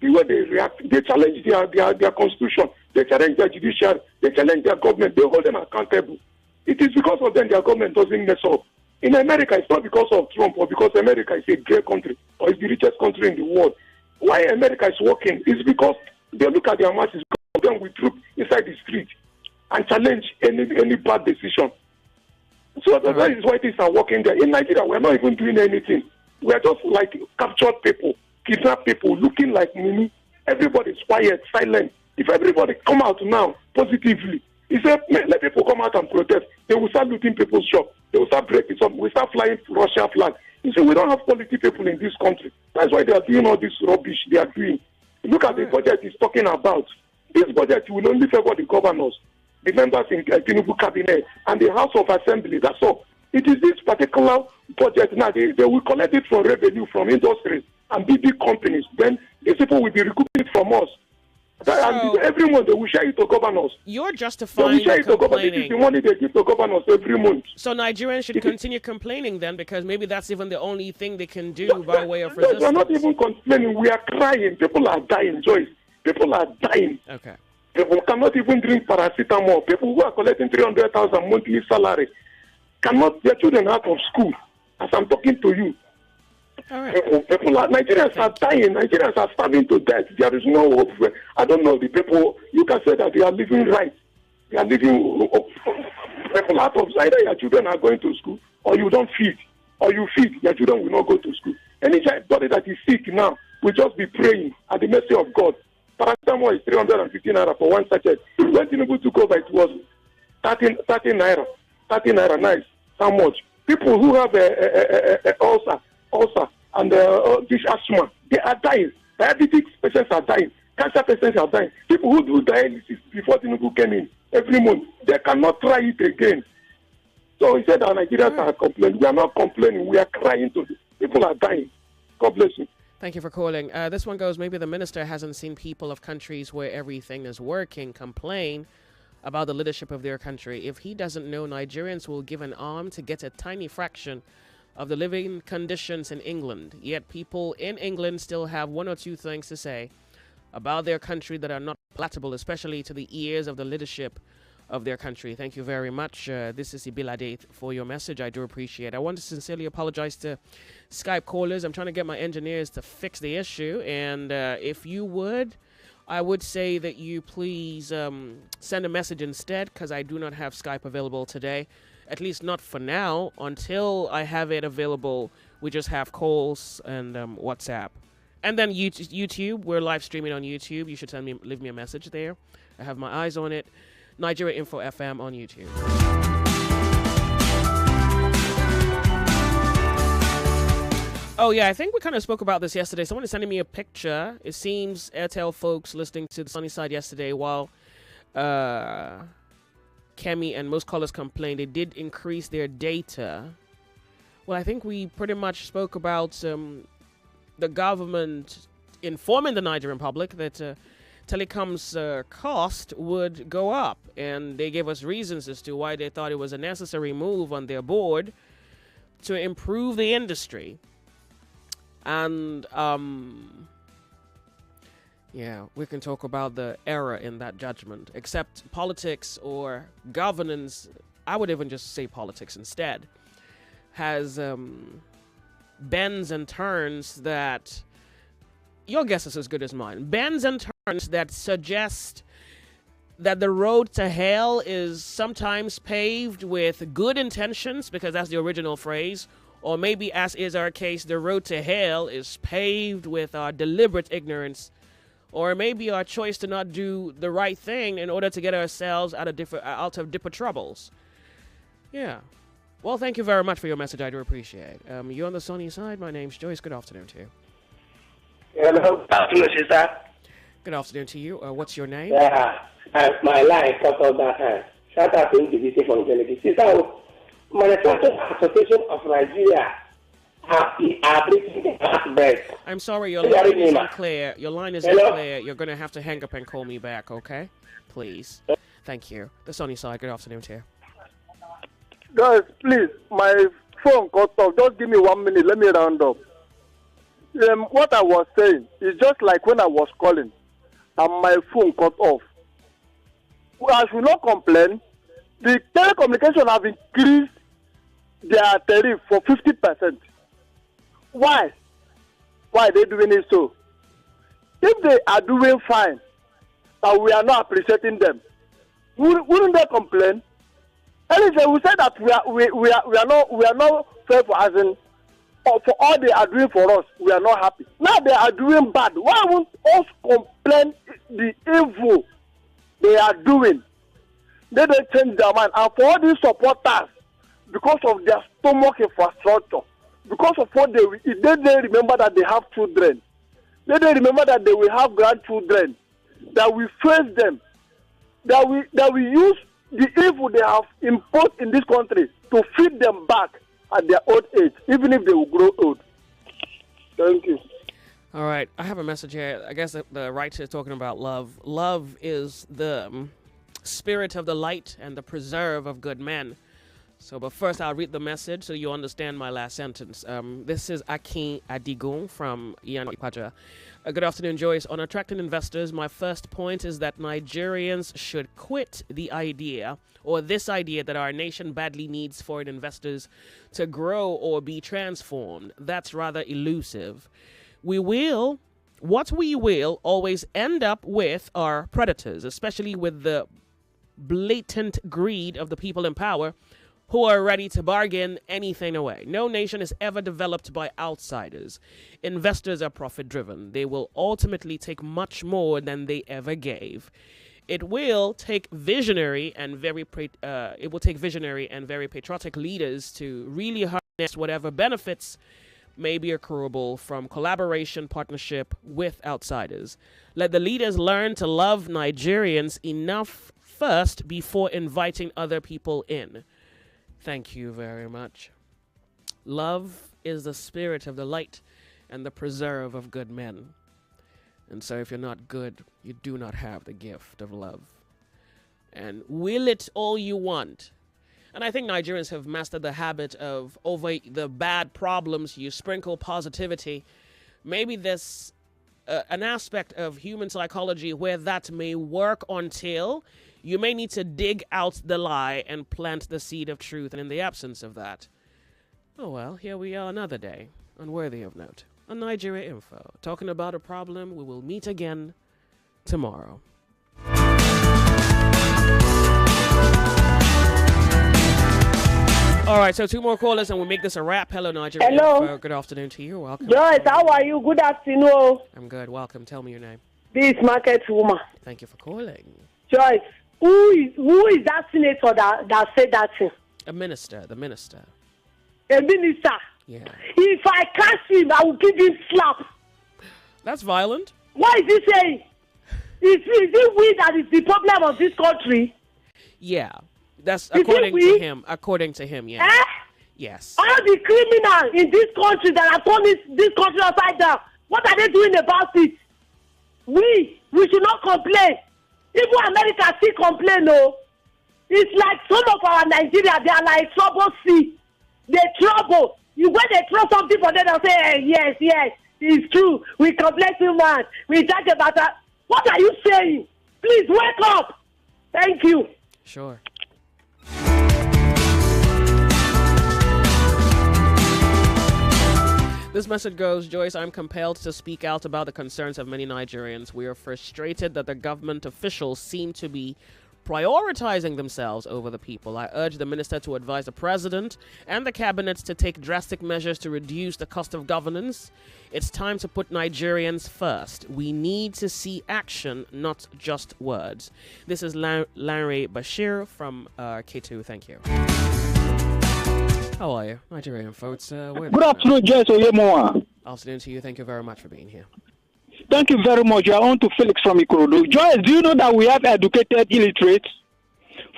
The way they react, they challenge their constitution, they challenge their judiciary, they challenge their government, they hold them accountable. It is because of them their government doesn't mess up. In America, it's not because of Trump or because America is a great country or is the richest country in the world. Why America is working is because they look at their masses, them with troops inside the street and challenge any bad decision. So that is why things are working there. In Nigeria, we're not even doing anything. We're just like captured people, kidnapped people, looking like Mimi. Everybody's quiet, silent. If everybody come out now positively, he said, let people come out and protest. They will start looting people's shops. They will start breaking some. We start flying Russia flag. You see, we don't have quality people in this country. That's why they are doing all this rubbish they are doing. Look at the budget he's talking about. This budget will only favor the governors, the members in Tinubu cabinet, and the House of Assembly. That's all. It is this particular budget now. They will collect it from revenue from industries and big companies. Then these people will be recouping it from us. And every month they will share it to governors. You're justifying the complaining. This is the money they give to governors every month. So Nigerians should continue complaining then, because maybe that's even the only thing they can do by way of resistance. We're not even complaining. We are crying. People are dying, Joyce. People are dying. Okay. People cannot even drink paracetamol. People who are collecting 300,000 monthly salary cannot. Their children out of school. As I'm talking to you, All right. Nigerians are dying. Nigerians are starving to death. There is no hope. I don't know the people. You can say that they are living right. They are living people out of either your children are going to school or you don't feed, or you feed, your children will not go to school. Anybody that is sick now will just be praying at the mercy of God. Paracetamol is 350 naira for one sachet. When Tinubu took over, it was 13 naira. 13 naira, nice. How much? People who have ulcer, and this asthma, they are dying. Diabetes patients are dying. Cancer patients are dying. People who do dialysis before Tinubu came in every month, they cannot try it again. So he said that Nigerians are complaining. We are not complaining. We are crying to them. People are dying. God bless you. Thank you for calling. This one goes, maybe the minister hasn't seen people of countries where everything is working complain about the leadership of their country. If he doesn't know, Nigerians will give an arm to get a tiny fraction of the living conditions in England. Yet people in England still have one or two things to say about their country that are not palatable, especially to the ears of the leadership of their country. Thank you very much. This is Ibilade for your message. I do appreciate it. I want to sincerely apologize to Skype callers. I'm trying to get my engineers to fix the issue. And if you would, I would say that you please send a message instead, because I do not have Skype available today. At least not for now. Until I have it available, we just have calls and WhatsApp. And then YouTube. We're live streaming on YouTube. You should leave me a message there. I have my eyes on it. Nigeria Info FM on YouTube. Oh, yeah, I think we kind of spoke about this yesterday. Someone is sending me a picture. It seems Airtel folks listening to the Sunny Side yesterday while Kemi and most callers complained, they did increase their data. Well, I think we pretty much spoke about the government informing the Nigerian public that telecom's cost would go up, and they gave us reasons as to why they thought it was a necessary move on their board to improve the industry. And yeah, we can talk about the error in that judgment. Except politics or governance, I would even just say politics instead, has bends and turns that your guess is as good as mine. Bends and turns that suggest that the road to hell is sometimes paved with good intentions, because that's the original phrase, or maybe, as is our case, the road to hell is paved with our deliberate ignorance, or maybe our choice to not do the right thing in order to get ourselves out of deeper troubles. Yeah. Well, thank you very much for your message. I do appreciate it. You're on the sunny side. My name's Joyce. Good afternoon to you. Hello, good afternoon, sister. Good afternoon to you. What's your name? Yeah, my line cut off that time. Shout out to the from Genesis. Sister, Manufacturers Association of Nigeria are breaking the last breath. I'm sorry, your line is unclear. Your line is unclear. You're going to have to hang up and call me back, okay? Please. Thank you. The sunny side. Good afternoon to you. Guys, please, my phone cut off. Just give me 1 minute. Let me round up. What I was saying is just like when I was calling and my phone cut off. I should not complain. The telecommunication have increased their tariff for 50%. Why? Why are they doing it so? If they are doing fine and we are not appreciating them, wouldn't they complain? Anyway, we said that we are not fair for as in for all they are doing for us, we are not happy. Now they are doing bad. Why won't us complain the evil they are doing? They don't change their mind. And for all these supporters, because of their stomach infrastructure, because of what they remember that they have children. They remember that they will have grandchildren. That we face them. That we use the evil they have imposed in this country to feed them back at their old age, even if they will grow old. Thank you. All right, I have a message here. I guess the writer is talking about love. Love is the spirit of the light and the preserve of good men. So, but first, I'll read the message so you understand my last sentence. This is Akin Adigun from Ian Ipaja. Good afternoon, Joyce. On attracting investors, my first point is that Nigerians should quit the idea or this idea that our nation badly needs foreign investors to grow or be transformed. That's rather elusive. What we will always end up with are predators, especially with the blatant greed of the people in power who are ready to bargain anything away. No nation is ever developed by outsiders. Investors are profit-driven. They will ultimately take much more than they ever gave. It will take visionary and very patriotic leaders to really harness whatever benefits may be accruable from collaboration, partnership with outsiders. Let the leaders learn to love Nigerians enough first before inviting other people in. Thank you very much. Love is the spirit of the light and the preserve of good men. And so if you're not good, you do not have the gift of love. And will it all you want. And I think Nigerians have mastered the habit of, over the bad problems, you sprinkle positivity. Maybe there's an aspect of human psychology where that may work until you may need to dig out the lie and plant the seed of truth. And in the absence of that, oh well, here we are another day, unworthy of note, on Nigeria Info, talking about a problem we will meet again tomorrow. All right, so two more callers and we'll make this a wrap. Hello, Nigeria Info. Good afternoon to you. Welcome. Joyce, how are you? Good afternoon. I'm good. Welcome. Tell me your name. This market woman. Thank you for calling. Joyce, who is that senator that said that thing? The minister. A minister? Yeah. If I catch him, I will give him slap. That's violent. What is he saying? Is it we that is the problem of this country? Yeah. That's according to him. According to him, yeah. Yes. All the criminals in this country that have turned this country upside down, what are they doing about it? We should not complain. Even America still complain, no. It's like some of our Nigeria, they are like trouble sea. They trouble. When they throw something for them, they'll say, hey, yes, it's true. We complain too much. We talk about that. What are you saying? Please wake up. Thank you. Sure. This message goes, Joyce, I'm compelled to speak out about the concerns of many Nigerians. We are frustrated that the government officials seem to be prioritizing themselves over the people. I urge the minister to advise the president and the cabinet to take drastic measures to reduce the cost of governance. It's time to put Nigerians first. We need to see action, not just words. This is Larry Bashir from K2. Thank you. How are you? Nigerian folks. Good afternoon, Joyce Onyemuwa. Afternoon to you. Thank you very much for being here. Thank you very much. You are on to Felix from Ikorodu. Joyce, do you know that we have educated illiterates?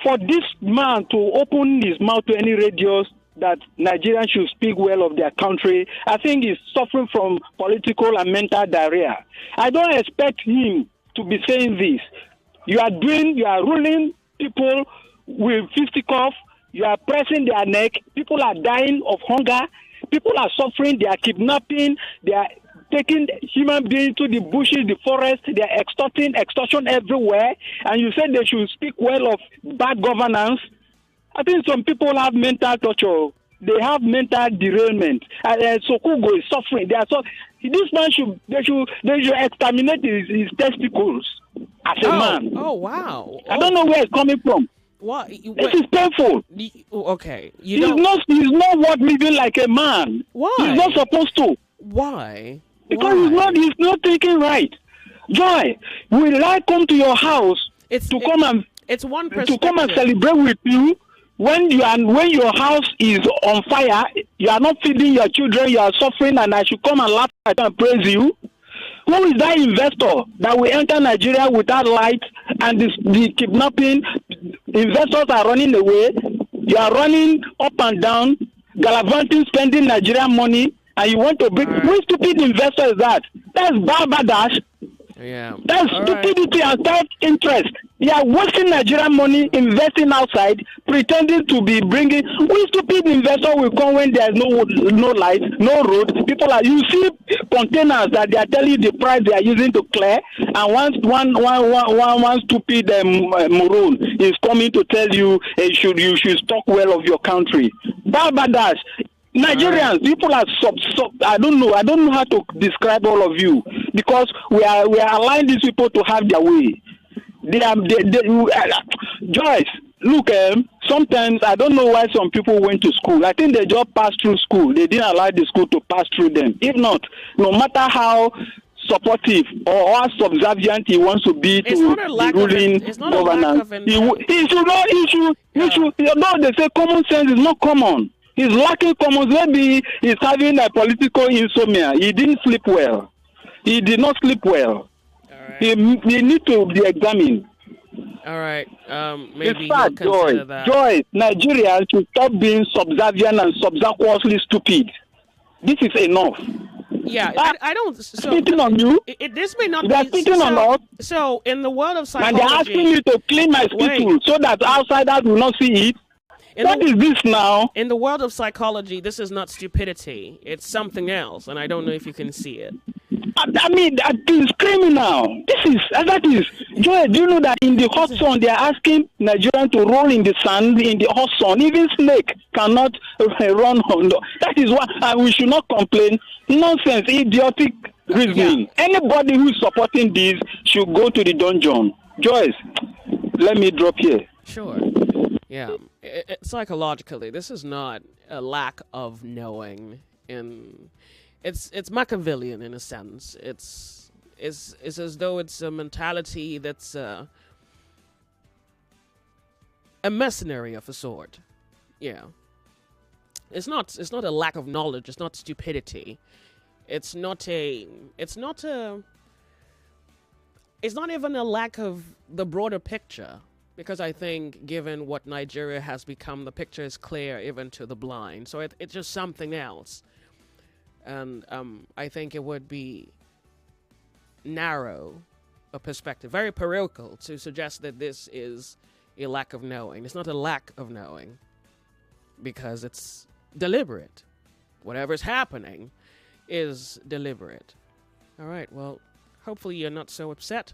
For this man to open his mouth to any radios that Nigerians should speak well of their country, I think he's suffering from political and mental diarrhea. I don't expect him to be saying this. You are ruling people with fisticuffs. You are pressing their neck. People are dying of hunger. People are suffering. They are kidnapping. They are taking human beings to the bushes, the forest. They are extortion everywhere. And you said they should speak well of bad governance. I think some people have mental torture. They have mental derailment. Sokugo is suffering. This man they should exterminate his testicles as a man. Oh wow! I don't know where it's coming from. What? This is painful. Okay. He's not worth living like a man. Why? He's not supposed to. Why? Because he's not thinking right. Joy, will I come to your house to come and celebrate with you when your house is on fire? You are not feeding your children. You are suffering, and I should come and laugh at you and praise you. Who is that investor that will enter Nigeria without light and the kidnapping? Investors are running away. You are running up and down, gallivanting, spending Nigerian money, and you want to bring. Which stupid investor is that? That's barbadash. Yeah. That's stupidity and self-interest. They are wasting Nigerian money investing outside, pretending to be bringing. Which stupid investor will come when there is no light, no road? People are, you see containers that they are telling you the price they are using to clear, and one stupid moron is coming to tell you you should talk well of your country. Barbadash. Nigerians, people are I don't know how to describe all of you, because we are allowing these people to have their way. Joyce, look, sometimes I don't know why some people went to school. I think they just passed through school. They didn't allow the school to pass through them. If not, no matter how supportive or how subservient he wants to be to the ruling governance, they say common sense is not common. He's lacking common sense. Maybe he's having a political insomnia. He didn't sleep well. He did not sleep well. He need to be examined. All right. Maybe in fact, Joyce, Nigeria should stop being subservient and subsequently stupid. This is enough. Yeah, I don't. So, speaking on you, this may not be speaking on us. So, in the world of psychology, and they're asking you to clean my spittle so that outsiders will not see it. What is this now? In the world of psychology, this is not stupidity. It's something else, and I don't know if you can see it. I mean, that is criminal. That is. Joy, do you know that in the hot sun, they are asking Nigerians to roll in the sand in the hot sun? Even snake cannot run on. That is why we should not complain. Nonsense, idiotic reasoning. Yeah. Anybody who is supporting this should go to the dungeon. Joyce, let me drop here. Sure. Yeah. Psychologically, this is not a lack of knowing. It's Machiavellian in a sense. It's as though it's a mentality that's a mercenary of a sort. Yeah. It's not a lack of knowledge. It's not stupidity. It's not even a lack of the broader picture. Because I think, given what Nigeria has become, the picture is clear even to the blind. So it's just something else. And I think it would be narrow a perspective, very parochial, to suggest that this is a lack of knowing. It's not a lack of knowing, because it's deliberate. Whatever's happening is deliberate. All right, well, hopefully you're not so upset.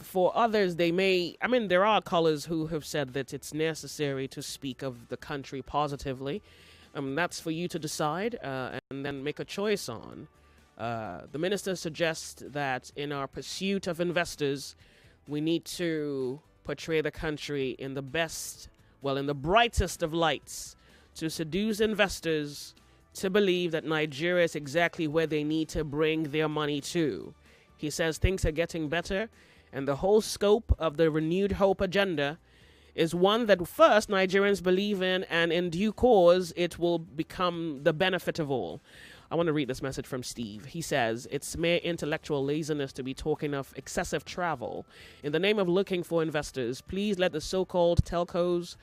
For others, there are callers who have said that it's necessary to speak of the country positively. That's for you to decide and then make a choice on. The minister suggests that in our pursuit of investors, we need to portray the country in the brightest of lights, to seduce investors to believe that Nigeria is exactly where they need to bring their money to. He says things are getting better, and the whole scope of the Renewed Hope agenda is one that first Nigerians believe in, and in due course it will become the benefit of all. I want to read this message from Steve. He says, it's mere intellectual laziness to be talking of excessive travel. In the name of looking for investors, please let the so-called telcos,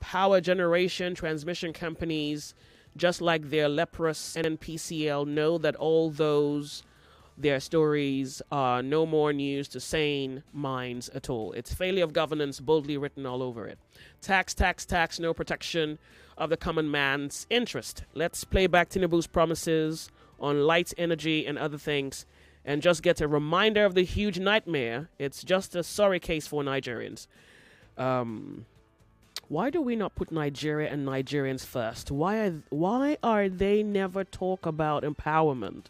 power generation, transmission companies, just like their leprous NNPCL, know that all those their stories are no more news to sane minds at all. It's failure of governance boldly written all over it. Tax, tax, tax, no protection of the common man's interest. Let's play back Tinubu's promises on light, energy, and other things, and just get a reminder of the huge nightmare. It's just a sorry case for Nigerians. Why do we not put Nigeria and Nigerians first? Why are they never talk about empowerment?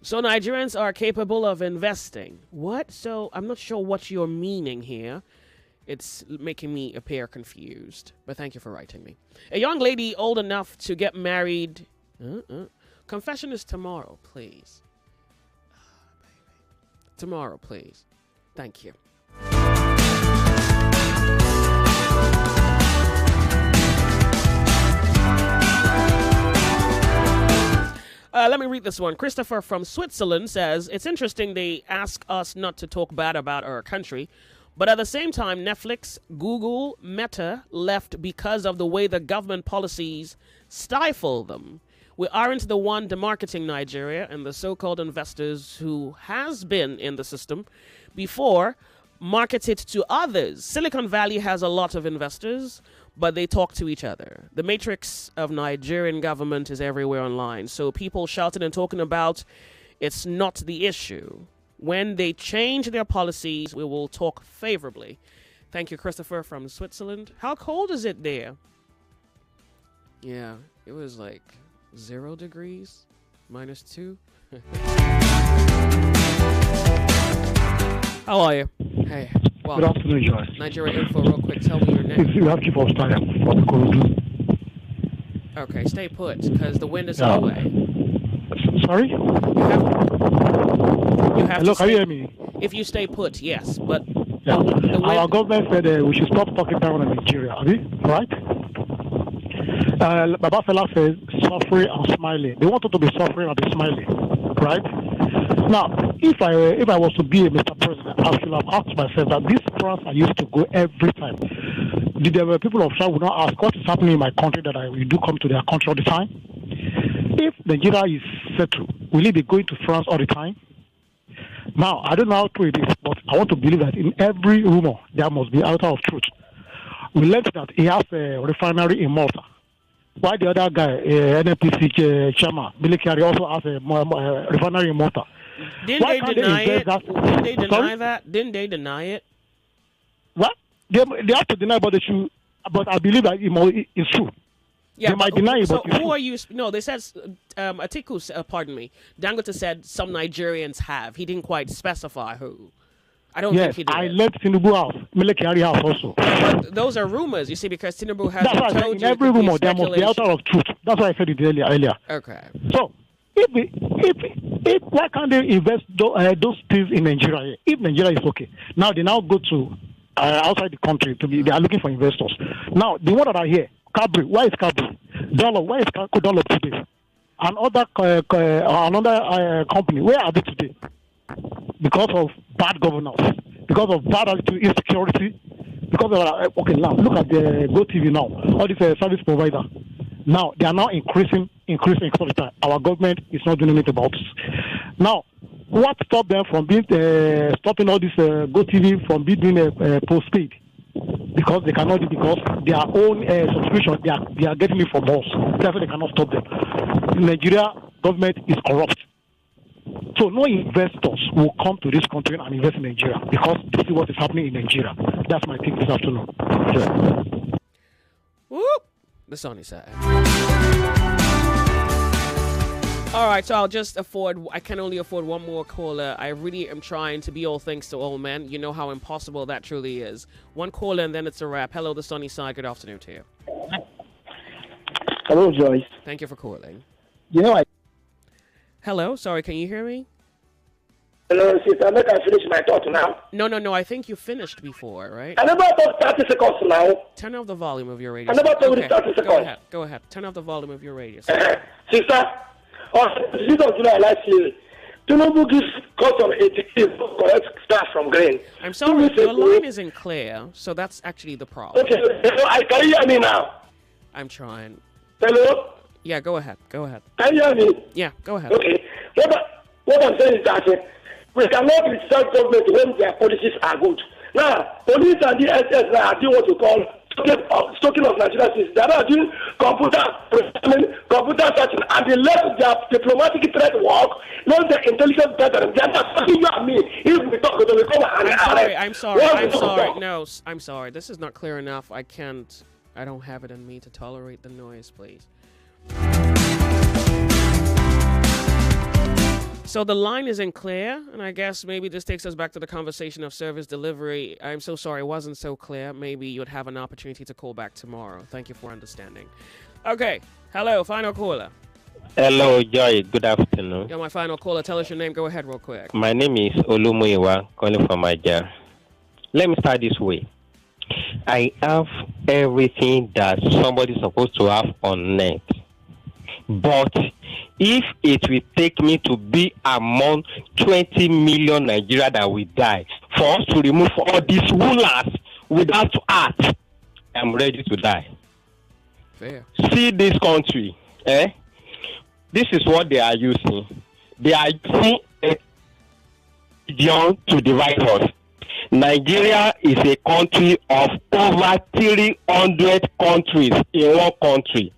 So Nigerians are capable of investing. What? So I'm not sure what you're meaning here. It's making me appear confused. But thank you for writing me. A young lady old enough to get married. Confession is tomorrow, please. Tomorrow, please. Thank you. Let me read this one. Christopher from Switzerland says, it's interesting they ask us not to talk bad about our country, but at the same time, Netflix, Google, Meta left because of the way the government policies stifle them. We aren't the one demarketing Nigeria, and the so-called investors who has been in the system before market it to others. Silicon Valley has a lot of investors, but they talk to each other. The matrix of Nigerian government is everywhere online, so people shouting and talking about it's not the issue. When they change their policies, we will talk favorably. Thank you, Christopher from Switzerland. How cold is it there? Yeah, it was like 0 degrees, -2. How are you? Hey. Well, good afternoon, Joyce. Nigeria Info, real quick. Tell me your name. You have to keep on standing from Ikorodu. Okay, stay put, because the wind is our way. Sorry? You have Hello, to can you hear me? If you stay put, yes, but Yeah. the wind... Our government said we should stop talking down on Nigeria, right? Baba Fela says suffering and smiling. They wanted to be suffering and be smiling, right? Now, if I was to be a Mr. President, I should have asked myself that this France I used to go every time. The people of South would not ask what is happening in my country that I do come to their country all the time. If Nigeria is settled, will it be going to France all the time? Now, I don't know how true it is, but I want to believe that in every rumor there must be out of truth. We learned that he has a refinery in Malta. Why the other guy, NNPC chairman, Billy Kerry, also has a refinery in Malta? Didn't Why they can't deny it? Didn't they deny Sorry? that? Didn't they deny it? What? They have to deny, but I believe that it's true. Yeah, they might deny it, so but it's who true. are you? No, they said Atiku. Pardon me. Dangote said some Nigerians have. He didn't quite specify who. I don't think Yes, he did. I left Tinubu house, Billy Kerry house also. But those are rumors, you see, because Tinubu has That's why I said told in you every it could be rumor there must be out of truth. That's why I said it earlier. Okay. So, if why can't they invest those things in Nigeria? If Nigeria is okay, now they now go to outside the country they are looking for investors. Now the one that are here, Cabri, why is Cabri? Dollar, why is Dollar today? Another company, where are they today? Because of bad governance, because of bad attitude, insecurity, because of okay, now look at the GoTV now, all these service provider. Now they are now increasing all the time. Our government is not doing anything about this. Now, what stopped them from being stopping all this GoTV from being postpaid? Because they cannot do, because their own subscription they are getting it from us. Therefore, they cannot stop them. Nigeria government is corrupt. So no investors will come to this country and invest in Nigeria because this is what is happening in Nigeria. That's my take this afternoon. Yeah. Whoop! The sunny side. All right, so I can only afford one more caller. I really am trying to be all things to all men. You know how impossible that truly is. One caller and then it's a wrap. Hello, the sunny side. Good afternoon to you. Hello, Joyce. Thank you for calling. You know, Hello, sorry, can you hear me? Hello, sister. Let me finish my thought now. No. I think you finished before, right? I never thought 30 seconds now. Turn off the volume of your radio. I never told you 30 seconds. Go ahead. Turn off the volume of your radio. Sister, on the 6th of July last year, Tinubu gives custom 18 correct start from grain. I'm sorry, your line isn't clear, so that's actually the problem. Okay, can you hear me now? I'm trying. Hello? Yeah, go ahead. Can you hear me? Yeah, go ahead. Okay. What I'm saying is that we cannot criticize government when their policies are good. Now, police and the SS now are doing what you call stalking of Nigerian citizens. They are not doing computer searching, and they let their diplomatic threat work, not their intelligence better. They are not stalking you and me. If we talk, they will come and I'm sorry. No, I'm sorry. This is not clear enough. I don't have it in me to tolerate the noise, please. So the line isn't clear, and I guess maybe this takes us back to the conversation of service delivery. I'm so sorry it wasn't so clear. Maybe you'd have an opportunity to call back tomorrow. Thank you for understanding. Okay, hello, final caller. Hello, Joy. Good afternoon. You're my final caller. Tell us your name. Go ahead real quick. My name is Onyemuwa, calling from Nigeria. Let me start this way. I have everything that somebody's supposed to have on net. But if it will take me to be among 20 million Nigeria that will die for us to remove all these rulers without act, I'm ready to die. Fair. See this country, This is what they are using. They are using a religion to divide us. Nigeria is a country of over 300 countries in one country.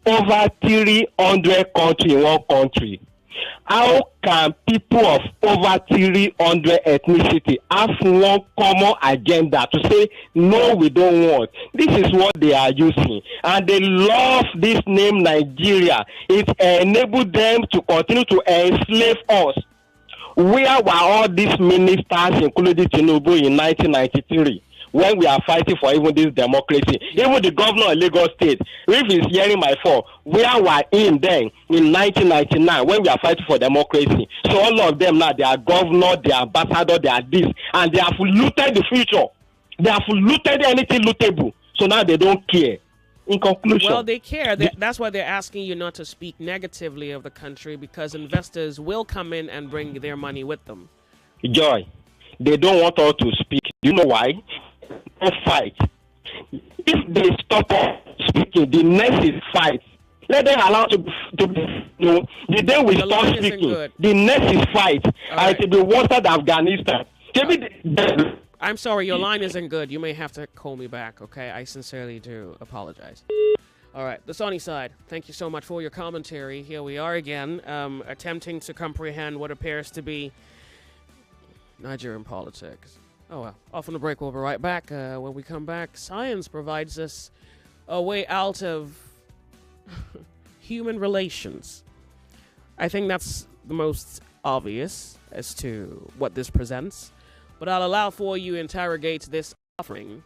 Over 300 countries in one country. How can people of over 300 ethnicity have one common agenda to say, no, we don't want? This is what they are using. And they love this name Nigeria. It enabled them to continue to enslave us. Where were all these ministers, including Tinubu, in 1993? When we are fighting for even this democracy, even the governor of Lagos State, if he's hearing my fall, where were him then in 1999 when we are fighting for democracy? So all of them now, they are governor, they are ambassador, they are this, and they have looted the future. They have looted anything lootable. So now they don't care. In conclusion, well, they care. That's why they're asking you not to speak negatively of the country, because investors will come in and bring their money with them. Joy, they don't want us to speak. You know why? No fight. If they stop us speaking, the next is fight. Let them allow to be, you know, the day we stop speaking, the next is fight. And it will be worse than Afghanistan. I'm sorry, your line isn't good. You may have to call me back, okay? I sincerely do apologize. All right, the sunny side. Thank you so much for your commentary. Here we are again, attempting to comprehend what appears to be Nigerian politics. Oh, well. Off on the break, we'll be right back. When we come back, science provides us a way out of human relations. I think that's the most obvious as to what this presents. But I'll allow for you to interrogate this offering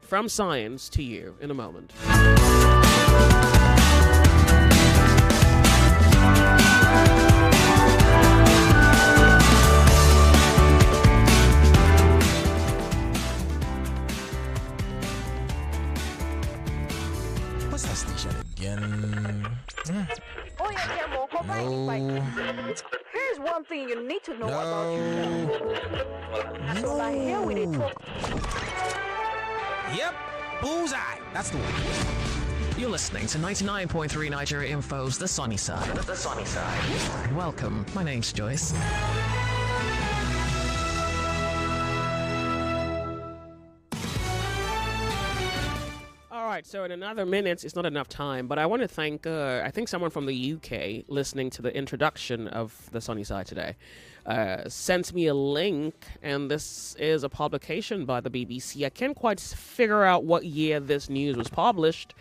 from science to you in a moment. What's that station again? No. Here's one thing you need to know about yourself. So like here we talk. Yep, bullseye. That's the one. You're listening to 99.3 Nigeria Info's The Sunny Side. The Sunny Side. Welcome. My name's Joyce. All right, so in another minute, it's not enough time, but I want to thank, I think someone from the UK listening to the introduction of The Sunny Side today sent me a link, and this is a publication by the BBC. I can't quite figure out what year this news was published,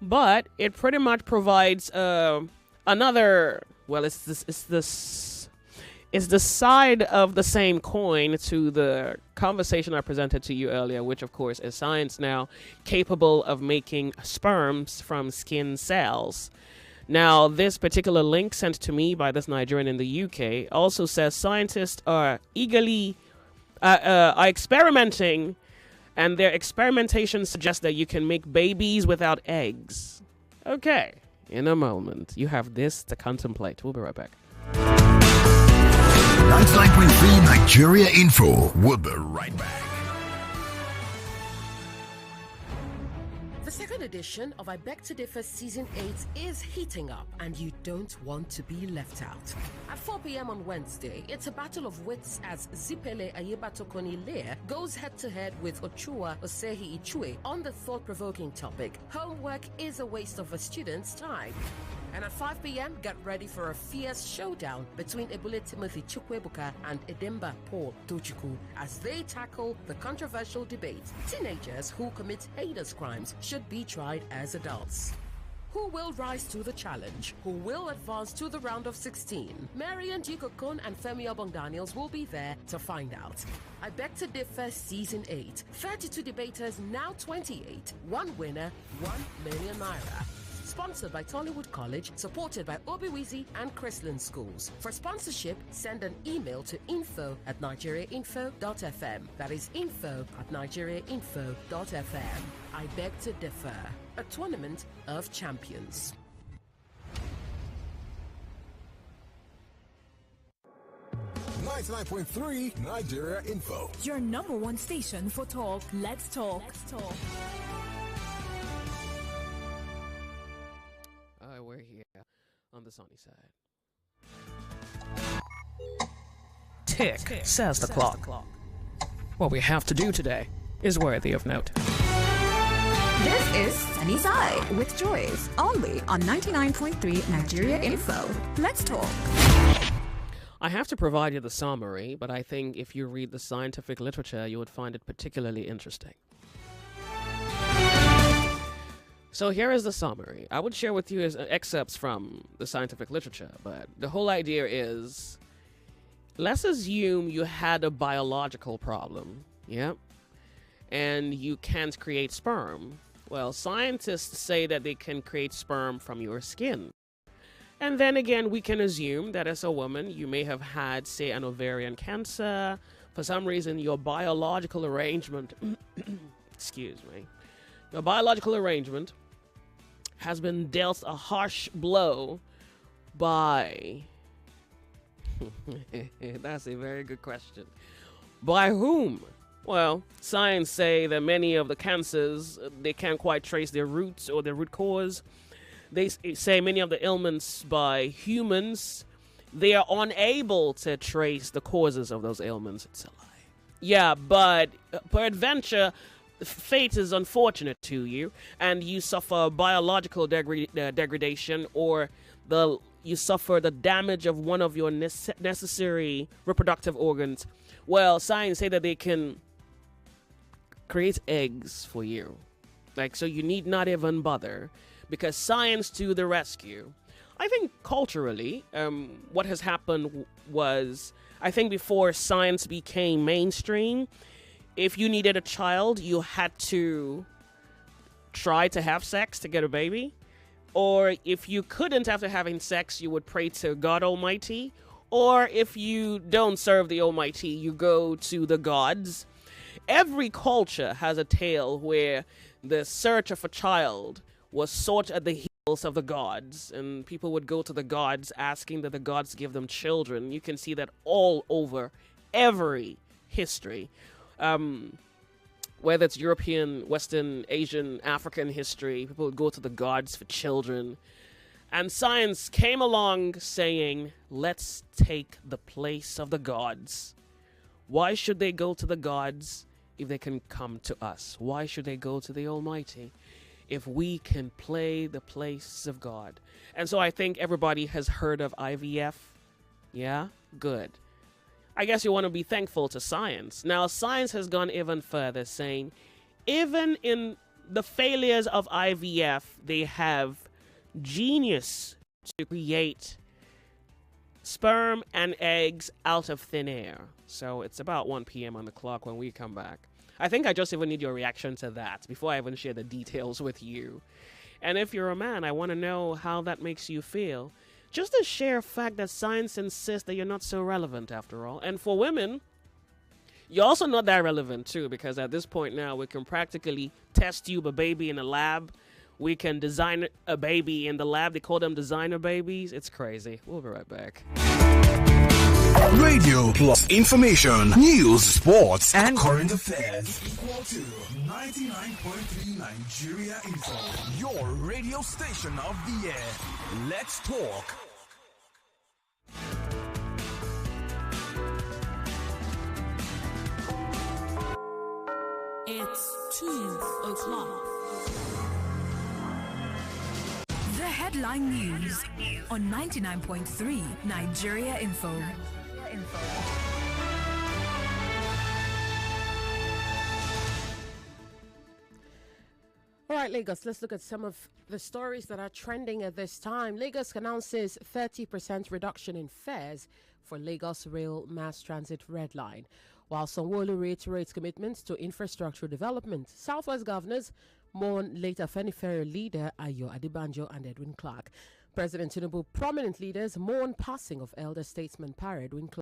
but it pretty much provides another, well, it's the side of the same coin to the conversation I presented to you earlier, which of course is science now capable of making sperms from skin cells. Now, this particular link sent to me by this Nigerian in the UK also says scientists are eagerly are experimenting, and their experimentation suggests that you can make babies without eggs. Okay, in a moment, you have this to contemplate. We'll be right back. 99.3 Nigeria Info. We'll be right back. The second edition of I Beg to Differ Season 8 is heating up, and you don't want to be left out. At 4 p.m. on Wednesday, it's a battle of wits as Zipele Ayebatokoni Lear goes head-to-head with Ochua Osehi Ichue on the thought-provoking topic, homework is a waste of a student's time. And at 5 p.m., get ready for a fierce showdown between Ebule Timothy Chukwebuka and Edemba Paul Tochukwu as they tackle the controversial debate. Teenagers who commit heinous crimes should be tried as adults. Who will rise to the challenge? Who will advance to the round of 16? Marian Dikokon and Femi Obong-Daniels will be there to find out. I Beg to Differ Season 8. 32 debaters, now 28. One winner, 1 million naira. Sponsored by Tollywood College, supported by Obiwizi and Chrisland Schools. For sponsorship, send an email to info@nigeriainfo.fm. That is info@nigeriainfo.fm. I Beg to Differ, a tournament of champions. .3 Nigeria Info. Your number one station for talk. Let's talk. Let's talk. We're here on the sunny side. Tick, says the clock. What we have to do today is worthy of note. This is Sunny Side with Joyce, only on 99.3 Nigeria Info. Let's talk. I have to provide you the summary, but I think if you read the scientific literature, you would find it particularly interesting. So here is the summary. I would share with you excerpts from the scientific literature, but the whole idea is, let's assume you had a biological problem, yeah, and you can't create sperm. Well, scientists say that they can create sperm from your skin. And then again, we can assume that as a woman, you may have had, say, an ovarian cancer. For some reason, your biological arrangement, excuse me, your biological arrangement has been dealt a harsh blow by, that's a very good question. By whom? Well, science say that many of the cancers, they can't quite trace their roots or their root cause. They say many of the ailments by humans, they are unable to trace the causes of those ailments. It's a lie. Yeah, but peradventure, fate is unfortunate to you, and you suffer biological degradation, or you suffer the damage of one of your necessary reproductive organs. Well, science say that they can create eggs for you. So you need not even bother, because science to the rescue. I think culturally, what has happened was, I think before science became mainstream, if you needed a child, you had to try to have sex to get a baby. Or if you couldn't after having sex, you would pray to God Almighty. Or if you don't serve the Almighty, you go to the gods. Every culture has a tale where the search of a child was sought at the heels of the gods, and people would go to the gods asking that the gods give them children. You can see that all over every history. Whether it's European, Western, Asian, African history, people would go to the gods for children. And science came along saying, let's take the place of the gods. Why should they go to the gods if they can come to us? Why should they go to the Almighty if we can play the place of God? And so I think everybody has heard of IVF. Yeah? Good. I guess you want to be thankful to science. Now, science has gone even further, saying even in the failures of IVF, they have genius to create sperm and eggs out of thin air. So it's about 1 p.m. on the clock when we come back. I think I just even need your reaction to that before I even share the details with you. And if you're a man, I want to know how that makes you feel. Just the sheer fact that science insists that you're not so relevant after all. And for women, you're also not that relevant too, because at this point now we can practically test tube a baby in a lab. We can design a baby in the lab. They call them designer babies. It's crazy. We'll be right back. Radio plus information, news, sports, and current affairs. Equal to 99.3 Nigeria Info. Your radio station of the year. Let's talk. It's 2 o'clock. The headline news on 99.3 Nigeria Info. All right, Lagos, let's look at some of the stories that are trending at this time. Lagos announces 30% reduction in fares for Lagos Rail Mass Transit Red Line, while Sanwo-Olu reiterates commitments to infrastructure development. Southwest governors mourn late Afenifere leader Ayo Adebanjo and Edwin Clark. President Tinubu prominent leaders mourn passing of elder statesman Edwin Clark.